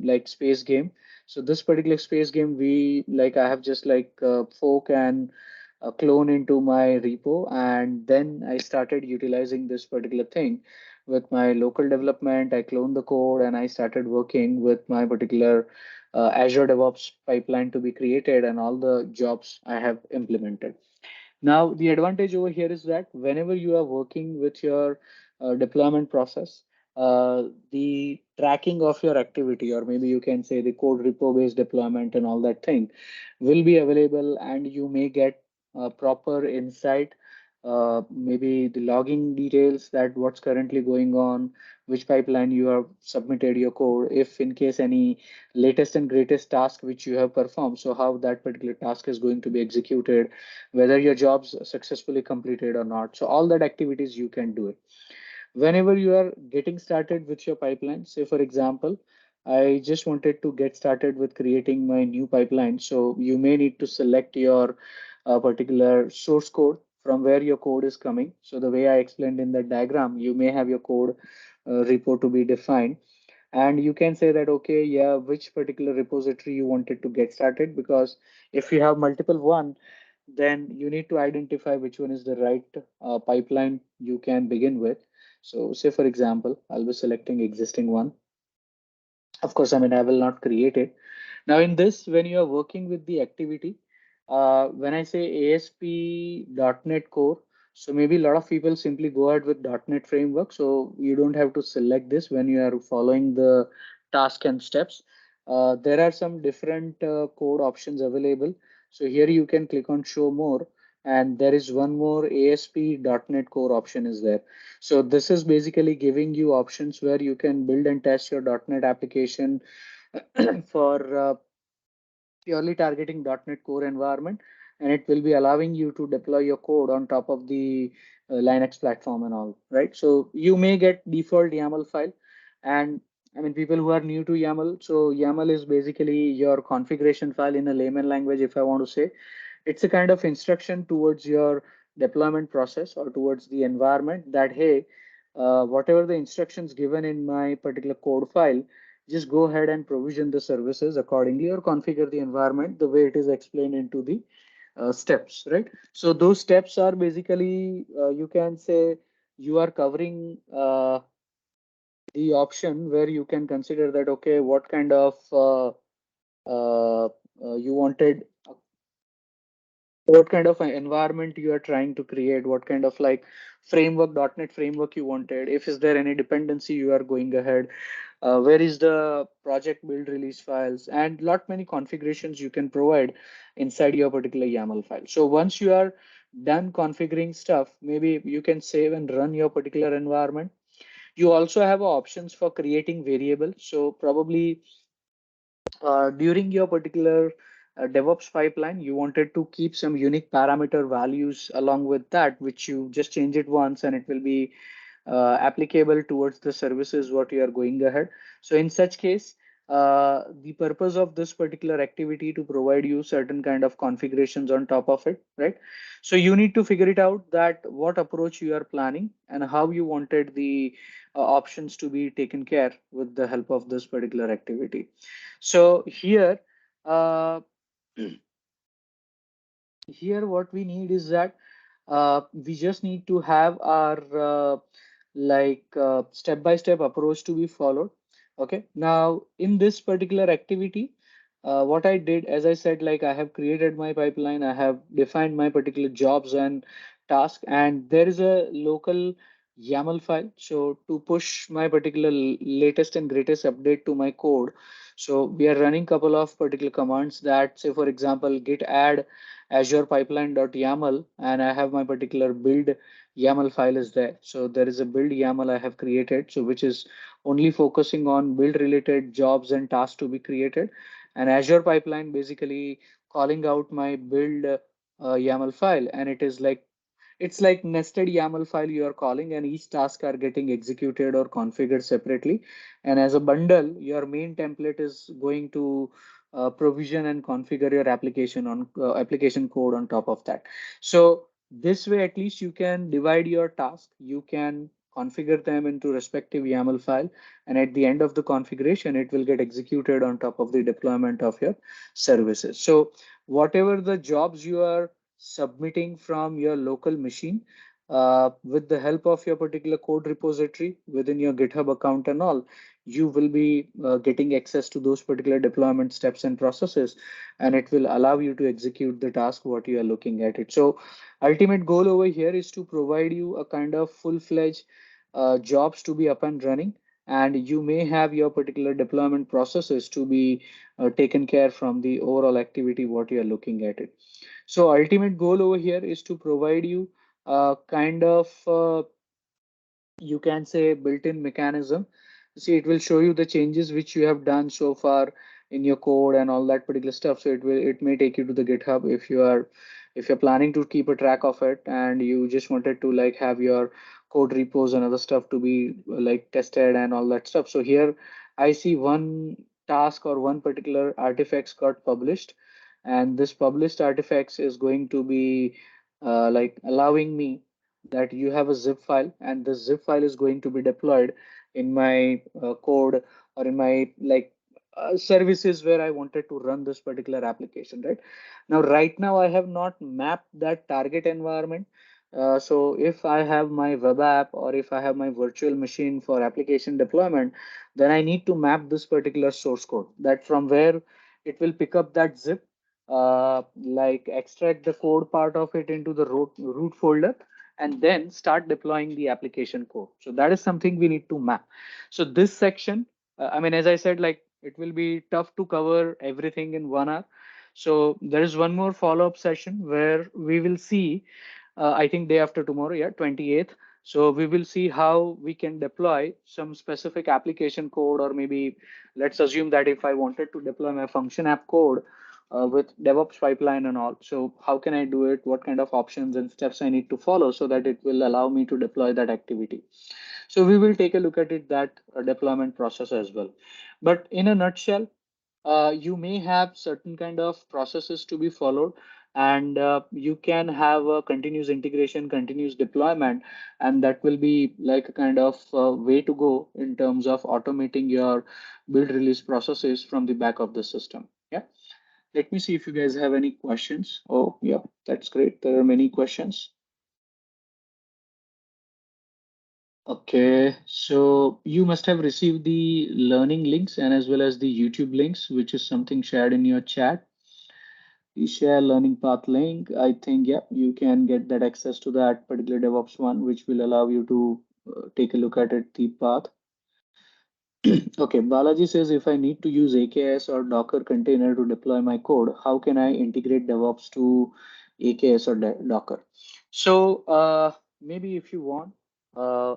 like space game. So this particular space game, we like I have just like fork and clone into my repo, and then I started utilizing this particular thing with my local development. I cloned the code and I started working with my particular Azure DevOps pipeline to be created and all the jobs I have implemented. Now, the advantage over here is that whenever you are working with your deployment process, the tracking of your activity, or maybe you can say the code repo based deployment and all that thing, will be available, and you may get proper insight. Maybe the logging details that what's currently going on, which pipeline you have submitted your code, if in case any latest and greatest task which you have performed, so how that particular task is going to be executed, whether your job's successfully completed or not. So all that activities you can do it. Whenever you are getting started with your pipeline, say for example, I just wanted to get started with creating my new pipeline. So you may need to select your particular source code from where your code is coming. So the way I explained in the diagram, you may have your code repo to be defined, and you can say that, okay, yeah, which particular repository you wanted to get started, because if you have multiple one, then you need to identify which one is the right pipeline you can begin with. So say for example, I'll be selecting existing one. Of course, I mean, I will not create it. Now in this, when you are working with the activity, when I say ASP.NET Core, so maybe a lot of people simply go ahead with .NET framework. So you don't have to select this when you are following the task and steps. There are some different code options available. So here you can click on show more, and there is one more ASP.NET Core option is there. So this is basically giving you options where you can build and test your .NET application for purely targeting .NET Core environment, and it will be allowing you to deploy your code on top of the Linux platform and all, right? So you may get default YAML file, and I mean, people who are new to YAML, so YAML is basically your configuration file in a layman language, if I want to say. It's a kind of instruction towards your deployment process or towards the environment that, hey, whatever the instructions given in my particular code file, just go ahead and provision the services accordingly or configure the environment the way it is explained into the steps, right? So those steps are basically, you can say, you are covering the option where you can consider that, okay, what kind of you wanted, what kind of an environment you are trying to create, what kind of like framework, .NET framework you wanted, if is there any dependency you are going ahead, where is the project build release files, and lot many configurations you can provide inside your particular YAML file. So once you are done configuring stuff, maybe you can save and run your particular environment. You also have options for creating variables. So probably during your particular DevOps pipeline, you wanted to keep some unique parameter values along with that, which you just change it once and it will be applicable towards the services what you are going ahead. So in such case, the purpose of this particular activity to provide you certain kind of configurations on top of it, right? So you need to figure it out that what approach you are planning and how you wanted the options to be taken care with the help of this particular activity. So uh, here what we need is that we just need to have our step-by-step approach to be followed. Okay, now in this particular activity, what I did, as I said, like I have created my pipeline, I have defined my particular jobs and task, and there is a local YAML file. So to push my particular latest and greatest update to my code, so we are running couple of particular commands that, say for example, git add Azure pipeline.yaml, and I have my particular build YAML file is there. So there is a build YAML I have created, so which is only focusing on build related jobs and tasks to be created. And Azure pipeline basically calling out my build YAML file, and it is like it's like nested YAML file you are calling, and each task are getting executed or configured separately. And as a bundle, your main template is going to provision and configure your application on application code on top of that. So this way, at least you can divide your task. You can configure them into respective YAML file, and at the end of the configuration, it will get executed on top of the deployment of your services. So whatever the jobs you are submitting from your local machine, with the help of your particular code repository within your GitHub account and all, you will be getting access to those particular deployment steps and processes, and it will allow you to execute the task what you are looking at it. So ultimate goal over here is to provide you a kind of full-fledged jobs to be up and running, and you may have your particular deployment processes to be taken care from the overall activity what you are looking at it. So ultimate goal over here is to provide you a kind of you can say built-in mechanism. See, it will show you the changes which you have done so far in your code and all that particular stuff. So it may take you to the GitHub if you're planning to keep a track of it, and you just wanted to like have your code repos and other stuff to be like tested and all that stuff. So here I see one task or one particular artifacts got published, and this published artifacts is going to be like allowing me that you have a zip file, and this zip file is going to be deployed in my code or in my like services where I wanted to run this particular application. Right now I have not mapped that target environment. So if I have my web app or if I have my virtual machine for application deployment, then I need to map this particular source code, that from where it will pick up that zip, like extract the code part of it into the root folder, and then start deploying the application code. So that is something we need to map. So this section, I mean, as I said, like it will be tough to cover everything in 1 hour. So there is one more follow-up session where we will see, I think day after tomorrow, yeah, 28th. So we will see how we can deploy some specific application code, or maybe let's assume that if I wanted to deploy my function app code with DevOps pipeline and all. So how can I do it? What kind of options and steps I need to follow so that it will allow me to deploy that activity? So we will take a look at it, that deployment process as well. But in a nutshell, you may have certain kind of processes to be followed, and you can have a continuous integration, continuous deployment, and that will be like a kind of way to go in terms of automating your build release processes from the back of the system. Yeah. Let me see if you guys have any questions. Oh, yeah, that's great. There are many questions. Okay, so you must have received the learning links and as well as the YouTube links, which is something shared in your chat. You share learning path link. I think, yeah, you can get that access to that particular DevOps one, which will allow you to take a look at it, the path. Okay, Balaji says if I need to use AKS or Docker container to deploy my code, how can I integrate DevOps to AKS or Docker? So maybe if you want,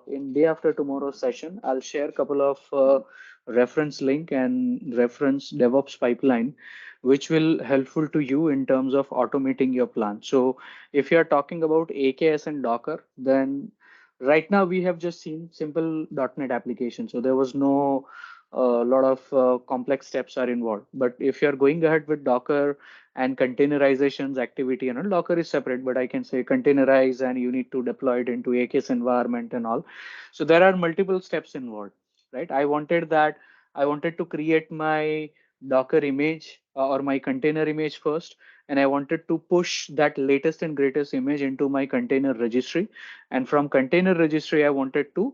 in day after tomorrow session, I'll share a couple of reference link and reference DevOps pipeline, which will helpful to you in terms of automating your plan. So if you're talking about AKS and Docker, then right now we have just seen simple .NET application, so there was no lot of complex steps are involved. But if you're going ahead with Docker and containerizations activity, and all, Docker is separate, but I can say containerize and you need to deploy it into AKS environment and all. So there are multiple steps involved, right? I wanted to create my Docker image or my container image first, and I wanted to push that latest and greatest image into my container registry. And from container registry, I wanted to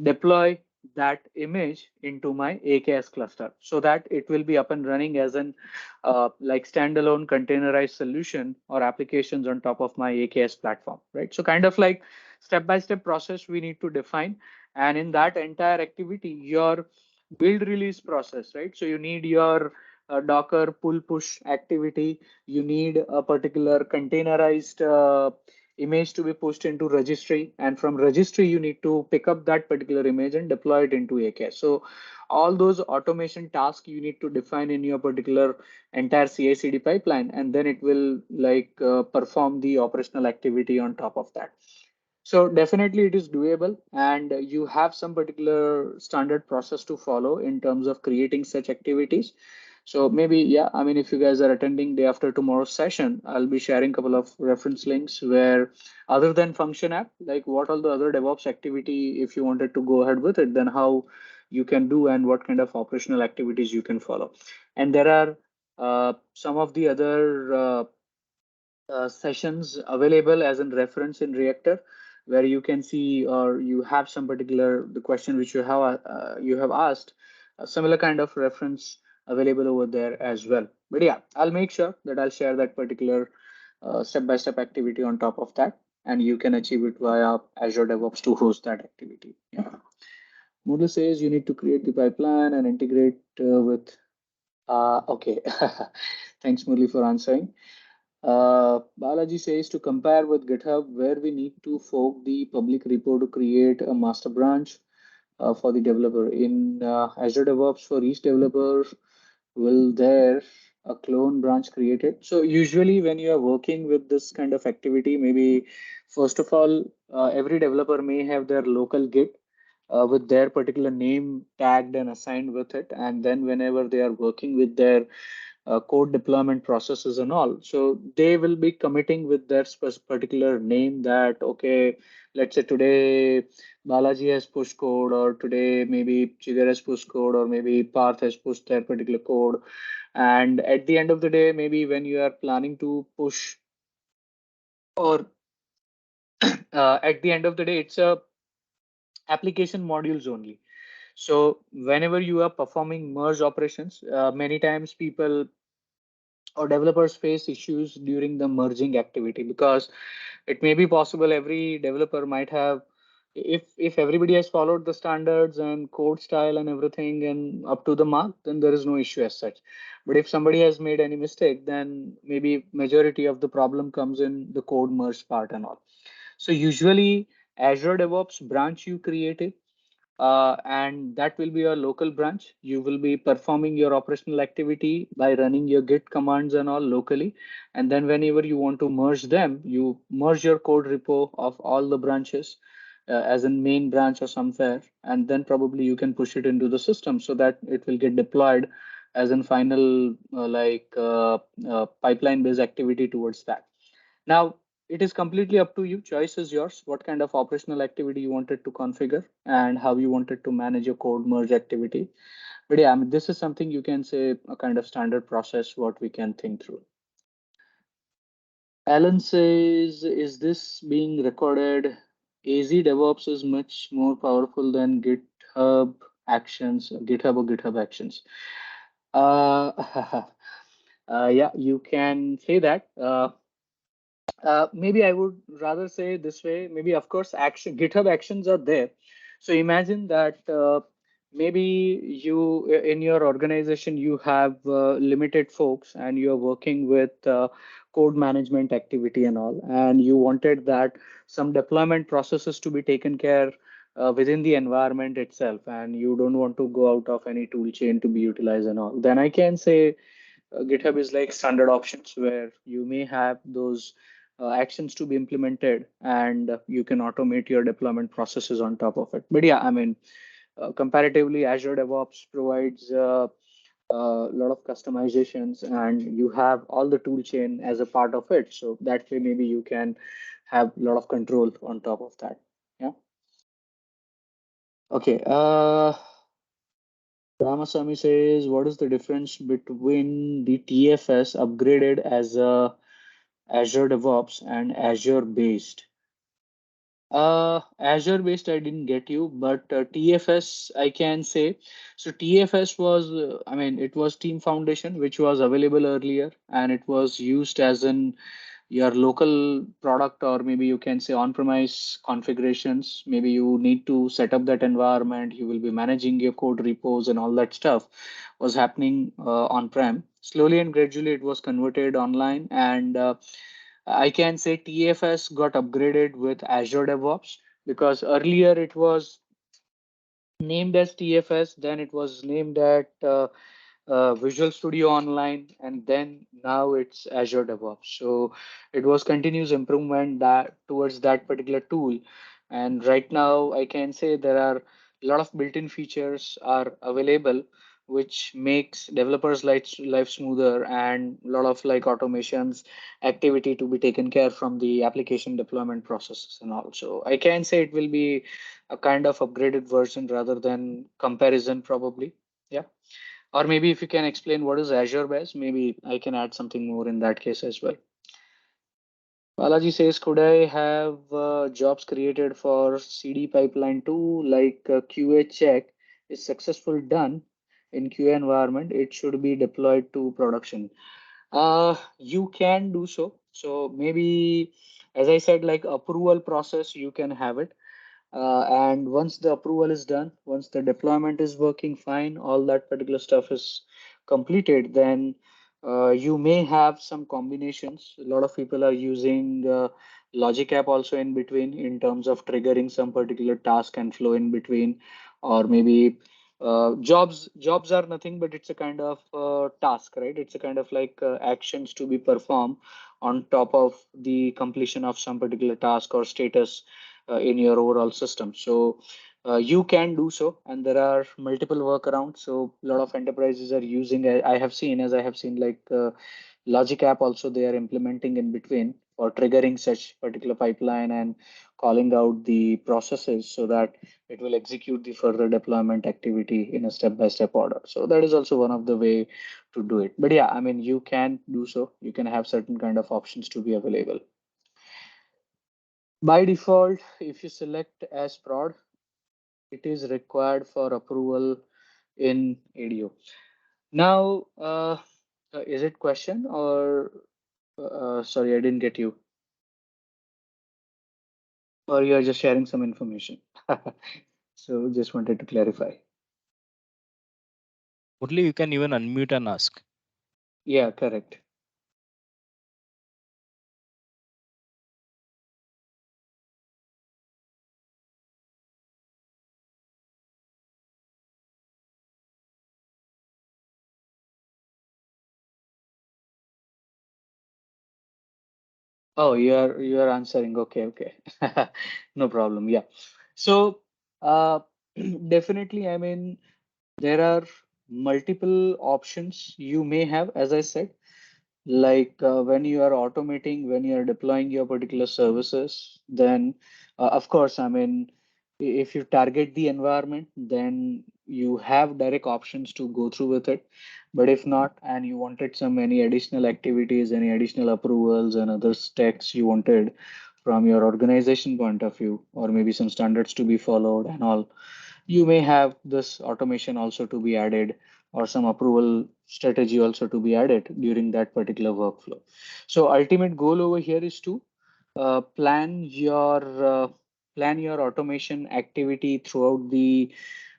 deploy that image into my AKS cluster so that it will be up and running as an like standalone containerized solution or applications on top of my AKS platform, right? So kind of like step-by-step process we need to define. And in that entire activity, your build release process, right? So you need your Docker pull push activity, you need a particular containerized image to be pushed into registry, and from registry you need to pick up that particular image and deploy it into AK. So all those automation tasks you need to define in your particular entire CI/CD pipeline, and then it will like perform the operational activity on top of that. So definitely it is doable, and you have some particular standard process to follow in terms of creating such activities. So maybe, yeah, I mean, if you guys are attending day after tomorrow's session, I'll be sharing a couple of reference links where other than function app, like what all the other DevOps activity, if you wanted to go ahead with it, then how you can do and what kind of operational activities you can follow. And there are some of the other sessions available as a reference in Reactor, where you can see or you have some particular the question which you have asked, a similar kind of reference available over there as well. But yeah, I'll make sure that I'll share that particular step-by-step activity on top of that, and you can achieve it via Azure DevOps to host that activity. Yeah. Moodle says you need to create the pipeline and integrate with. Okay. Thanks, Murli, for answering. Balaji says to compare with GitHub, where we need to fork the public repo to create a master branch for the developer. In Azure DevOps, for each developer, will there a clone branch created? So usually when you are working with this kind of activity, maybe first of all, every developer may have their local Git with their particular name tagged and assigned with it. And then whenever they are working with their code deployment processes and all. So they will be committing with their particular name that, okay, let's say today Balaji has pushed code, or today maybe Jigar has pushed code, or maybe Parth has pushed their particular code. And at the end of the day, maybe when you are planning to push, or at the end of the day, it's a application modules only. So whenever you are performing merge operations, many times people or developers face issues during the merging activity, because it may be possible every developer might have, if everybody has followed the standards and code style and everything and up to the mark, then there is no issue as such. But if somebody has made any mistake, then maybe majority of the problem comes in the code merge part and all. So usually Azure DevOps branch you created, and that will be your local branch. You will be performing your operational activity by running your Git commands and all locally. And then whenever you want to merge them, you merge your code repo of all the branches as a main branch or somewhere, and then probably you can push it into the system so that it will get deployed as a final pipeline based activity towards that. Now, it is completely up to you. Choice is yours. What kind of operational activity you wanted to configure and how you wanted to manage your code merge activity. But yeah, I mean, this is something you can say a kind of standard process, what we can think through. Alan says, is this being recorded? AZ DevOps is much more powerful than GitHub Actions, GitHub or GitHub Actions. Yeah, you can say that. Maybe I would rather say this way. Maybe, of course, GitHub actions are there. So imagine that maybe you in your organization you have limited folks and you are working with code management activity and all, and you wanted that some deployment processes to be taken care within the environment itself, and you don't want to go out of any tool chain to be utilized and all. Then I can say GitHub is like standard options where you may have those actions to be implemented, and you can automate your deployment processes on top of it. But yeah, I mean, comparatively, Azure DevOps provides a lot of customizations, and you have all the tool chain as a part of it. So that way, maybe you can have a lot of control on top of that. Yeah. Okay. Ramasamy says, what is the difference between the TFS upgraded as a Azure DevOps and Azure based? Azure based, I didn't get you, but TFS, I can say. So TFS was, it was Team Foundation, which was available earlier, and it was used as an your local product, or maybe you can say on-premise configurations. Maybe you need to set up that environment. You will be managing your code repos and all that stuff was happening on-prem. Slowly and gradually, it was converted online, and I can say TFS got upgraded with Azure DevOps, because earlier it was named as TFS, then it was named at Visual Studio Online, and then now it's Azure DevOps. So it was continuous improvement that towards that particular tool. And right now, I can say there are a lot of built-in features are available, which makes developers' life smoother, and a lot of like automations activity to be taken care from the application deployment processes and all. So I can say it will be a kind of upgraded version rather than comparison, probably. Yeah. Or maybe if you can explain what is Azure Base, maybe I can add something more in that case as well. Balaji says, could I have jobs created for CD pipeline too, like QA check is successful done in QA environment, it should be deployed to production. You can do so. So maybe, as I said, like approval process, you can have it. And once the approval is done, once the deployment is working fine, all that particular stuff is completed, then you may have some combinations. A lot of people are using Logic App also in between in terms of triggering some particular task and flow in between, or maybe jobs are nothing but it's a kind of task, right? It's a kind of like actions to be performed on top of the completion of some particular task or status in your overall system. So you can do so, and there are multiple workarounds. So a lot of enterprises are using. I have seen, as I have seen, like Logic App also they are implementing in between for triggering such particular pipeline and calling out the processes so that it will execute the further deployment activity in a step-by-step order. So that is also one of the way to do it. But yeah, I mean, you can do so. You can have certain kind of options to be available. By default, if you select as prod, it is required for approval in ADO. Now, is it question or sorry, I didn't get you, or you are just sharing some information? So just wanted to clarify. Only you can even unmute and ask. Yeah, correct. Oh, you are answering. Okay, okay. No problem. Yeah. So uh, definitely, I mean, there are multiple options you may have, as I said. Like when you are automating, when you are deploying your particular services, then of course, I mean, if you target the environment, then you have direct options to go through with it. But if not, and you wanted some any additional activities, any additional approvals and other stacks you wanted from your organization point of view, or maybe some standards to be followed and all, you may have this automation also to be added, or some approval strategy also to be added during that particular workflow. So ultimate goal over here is to uh, plan your uh, plan your automation activity throughout the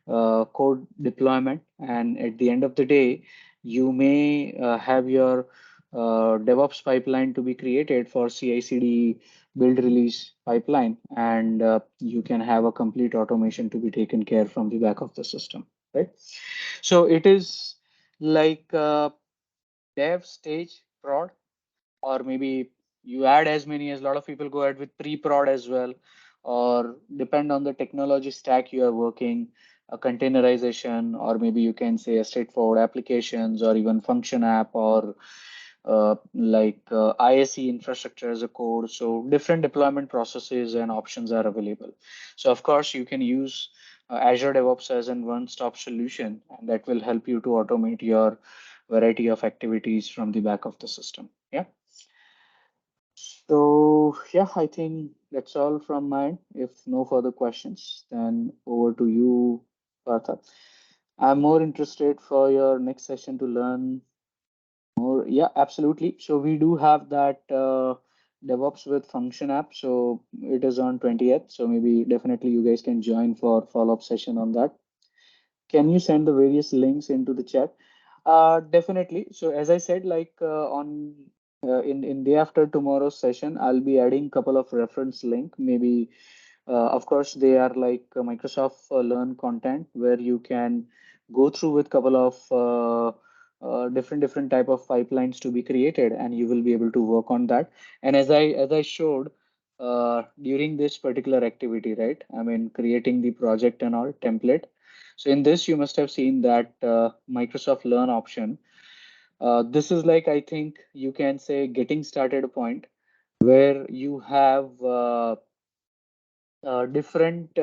code deployment, and at the end of the day you may have your DevOps pipeline to be created for CI/CD build release pipeline, and you can have a complete automation to be taken care from the back of the system, right? So it is like dev, stage, prod, or maybe you add as many as a lot of people go ahead with pre-prod as well, or depend on the technology stack you are working, a containerization, or maybe you can say a straightforward applications, or even function app, or ISE infrastructure as a code. So different deployment processes and options are available. So of course you can use Azure DevOps as a one-stop solution, and that will help you to automate your variety of activities from the back of the system. Yeah. So yeah, I think that's all from mine. If no further questions, then over to you, Partha. I'm more interested for your next session to learn more. Yeah, absolutely. So we do have that. DevOps with Function app. So it is on 20th. So maybe definitely you guys can join for follow-up session on that. Can you send the various links into the chat? Definitely. So as I said, like on in day after tomorrow's session, I'll be adding couple of reference link. Maybe of course they are like Microsoft Learn content where you can go through with couple of different type of pipelines to be created, and you will be able to work on that. And as I showed during this particular activity, right? I mean, creating the project and all template. So in this, you must have seen that Microsoft Learn option. This is like, I think you can say getting started point where you have different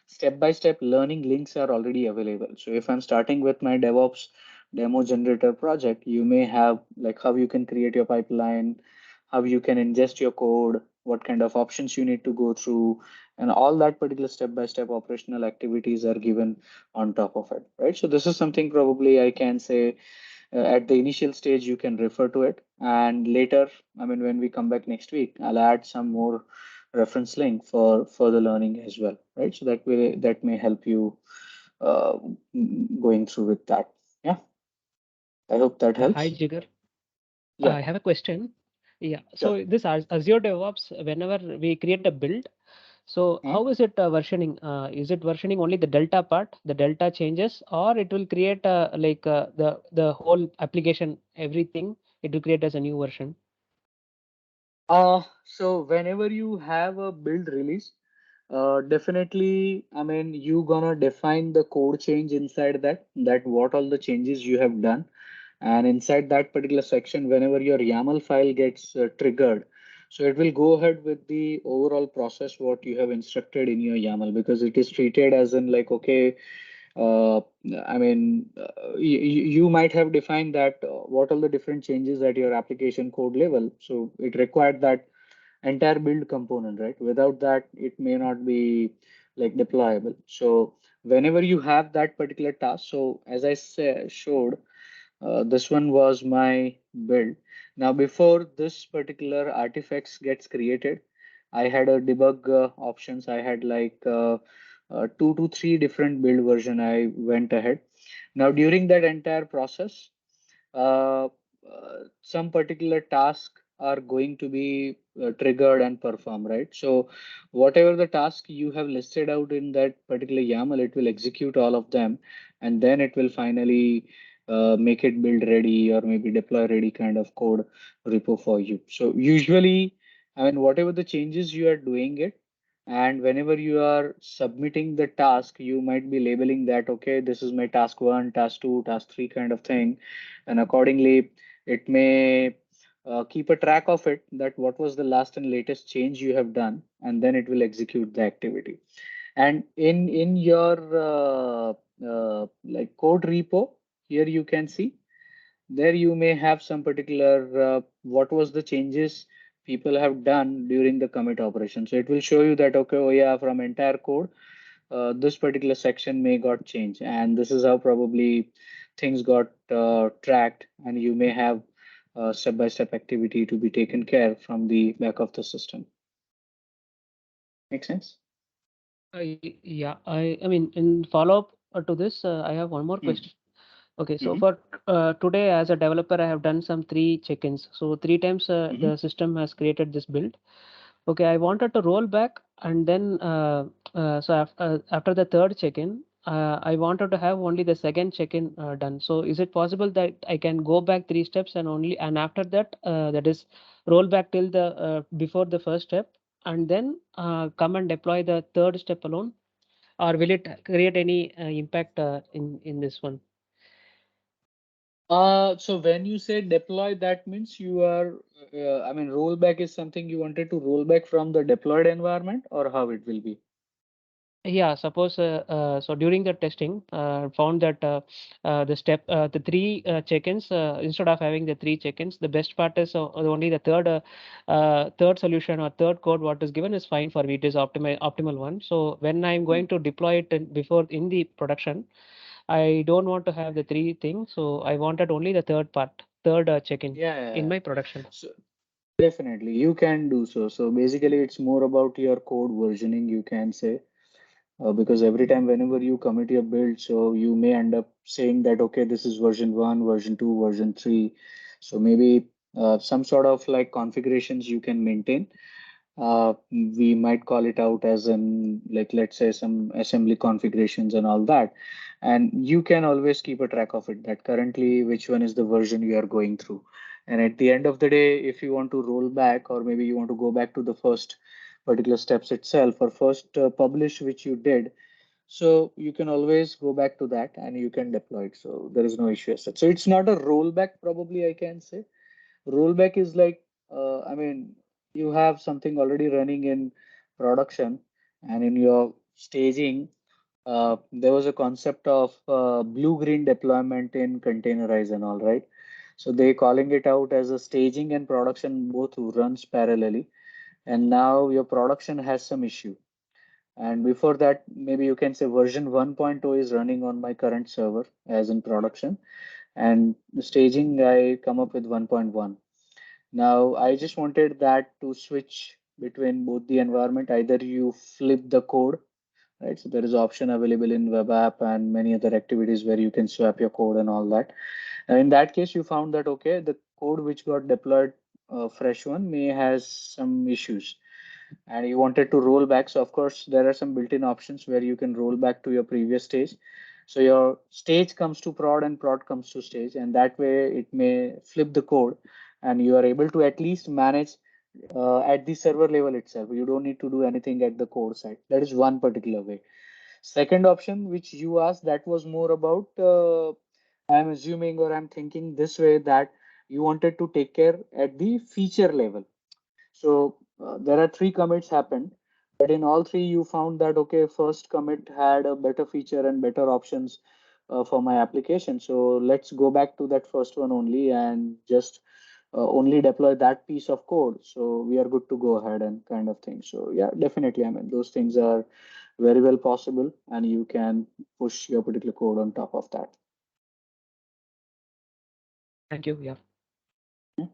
step-by-step learning links are already available. So if I'm starting with my DevOps demo generator project, you may have like how you can create your pipeline, how you can ingest your code, what kind of options you need to go through, and all that particular step-by-step operational activities are given on top of it, right? So this is something probably I can say at the initial stage you can refer to it, and later, I mean, when we come back next week, I'll add some more reference link for further learning as well, right? So that way that may help you uh, going through with that. Yeah, I hope that Hi, helps. Jigar. Yeah, I have a question. Yeah, sure. so this Azure DevOps, whenever we create a build, so Mhm. how is it versioning? Is it versioning only the Delta part, the Delta changes, or it will create like the whole application, everything? It will create as a new version. So whenever you have a build release, definitely, I mean, you gonna define the code change inside that what all the changes you have done. And inside that particular section, whenever your YAML file gets triggered, so it will go ahead with the overall process what you have instructed in your YAML, because it is treated as in like, okay, uh, I mean, you might have defined that what are the different changes at your application code level. So it required that entire build component, right? Without that, it may not be like deployable. So whenever you have that particular task, so as I showed, this one was my build. Now, before this particular artifacts gets created, I had a debug options. I had like 2 to 3 different build version. I went ahead. Now, during that entire process, uh, some particular task are going to be triggered and performed, right? So whatever the task you have listed out in that particular YAML, it will execute all of them, and then it will finally make it build ready or maybe deploy ready kind of code repo for you. So usually, I mean, whatever the changes you are doing it, and whenever you are submitting the task, you might be labeling that, okay, this is my task one, task two, task three kind of thing. And accordingly, it may keep a track of it that what was the last and latest change you have done, and then it will execute the activity. And in your like code repo, here you can see there you may have some particular what was the changes people have done during the commit operation. So it will show you that, okay, oh yeah, from entire code, this particular section may got changed, and this is how probably things got tracked, and you may have step-by-step activity to be taken care from the back of the system. Make sense? Yeah, I mean, in follow-up to this, I have one more Mm. question. Okay, so Mm-hmm. for today as a developer, I have done some three check-ins. So three times Mm-hmm. the system has created this build. Okay, I wanted to roll back, and then after the third check-in, I wanted to have only the second check-in done. So is it possible that I can go back three steps and after that, that is roll back till the before the first step, and then come and deploy the third step alone, or will it create any impact in this one? So when you say deploy, that means you are, I mean, rollback is something you wanted to roll back from the deployed environment, or how it will be? Yeah, suppose so during the testing, found that the three check-ins instead of having the three check-ins, the best part is only the third solution or third code what is given is fine for me. It is optimal one. So when I'm Mm. going to deploy it before in the production, I don't want to have the three things. So I wanted only the third part, third check-in Yeah, yeah, in yeah. my production. So Definitely, you can do so. So basically, it's more about your code versioning, you can say, because every time whenever you commit your build, so you may end up saying that, okay, this is version 1, version 2, version 3. So maybe some sort of like configurations you can maintain. We might call it out as in, like, let's say some assembly configurations and all that. And you can always keep a track of it, that currently which one is the version you are going through. And at the end of the day, if you want to roll back, or maybe you want to go back to the first particular steps itself, or first publish which you did, so you can always go back to that and you can deploy it. So there is no issue as such. So it's not a rollback, probably I can say. Rollback is like, I mean, you have something already running in production, and in your staging, there was a concept of blue-green deployment in containerize and all, right? So they calling it out as a staging and production both runs parallelly. And now your production has some issue. And before that, maybe you can say version 1.0 is running on my current server as in production. And the staging, I come up with 1.1. Now, I just wanted that to switch between both the environment. Either you flip the code, right? So there is option available in web app and many other activities where you can swap your code and all that. And in that case, you found that, okay, the code which got deployed, fresh one, may has some issues, and you wanted to roll back. So of course, there are some built-in options where you can roll back to your previous stage. So your stage comes to prod and prod comes to stage, and that way it may flip the code, and you are able to at least manage at the server level itself. You don't need to do anything at the code side. That is one particular way. Second option, which you asked, that was more about, I'm assuming or I'm thinking this way, that you wanted to take care at the feature level. So there are three commits happened, but in all three you found that, okay, first commit had a better feature and better options for my application. So let's go back to that first one only and just only deploy that piece of code. So we are good to go ahead and kind of thing. So yeah, definitely. I mean, those things are very well possible, and you can push your particular code on top of that. Thank you. Yeah. Yeah.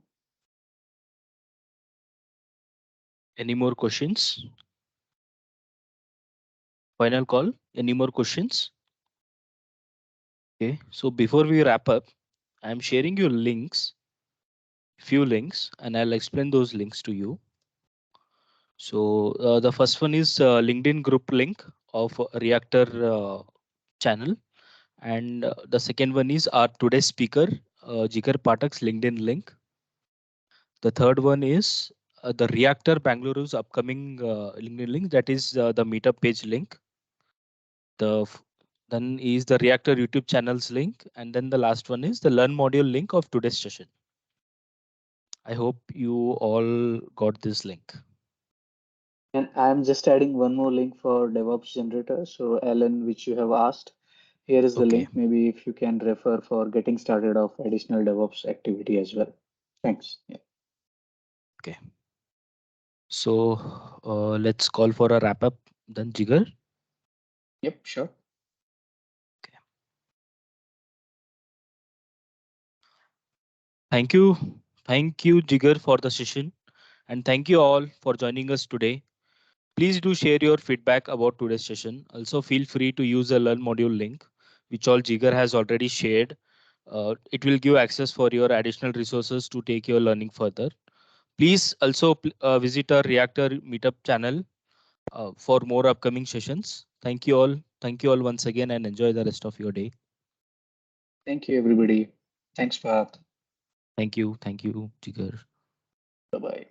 Any more questions? Final call. Any more questions? Okay. So before we wrap up, I'm sharing you few links, and I'll explain those links to you. So the first one is LinkedIn group link of Reactor channel, and the second one is our today's speaker, Jigar Pathak's LinkedIn link. The third one is the Reactor Bangalore's upcoming LinkedIn link, that is the meetup page link. Then is the Reactor YouTube channel's link, and then the last one is the Learn module link of today's session. I hope you all got this link. And I'm just adding one more link for DevOps generator. So Ellen, which you have asked, here is the Okay. link. Maybe if you can refer for getting started of additional DevOps activity as well. Thanks. Yeah. Okay. So let's call for a wrap up then, Jigar. Yep, sure. Okay. Thank you. Thank you, Jigar, for the session. And thank you all for joining us today. Please do share your feedback about today's session. Also, feel free to use the Learn module link, which all Jigar has already shared. It will give access for your additional resources to take your learning further. Please also visit our Reactor Meetup channel for more upcoming sessions. Thank you all. Thank you all once again, and enjoy the rest of your day. Thank you, everybody. Thanks, Parth. Thank you. Thank you, Jigar. Bye-bye.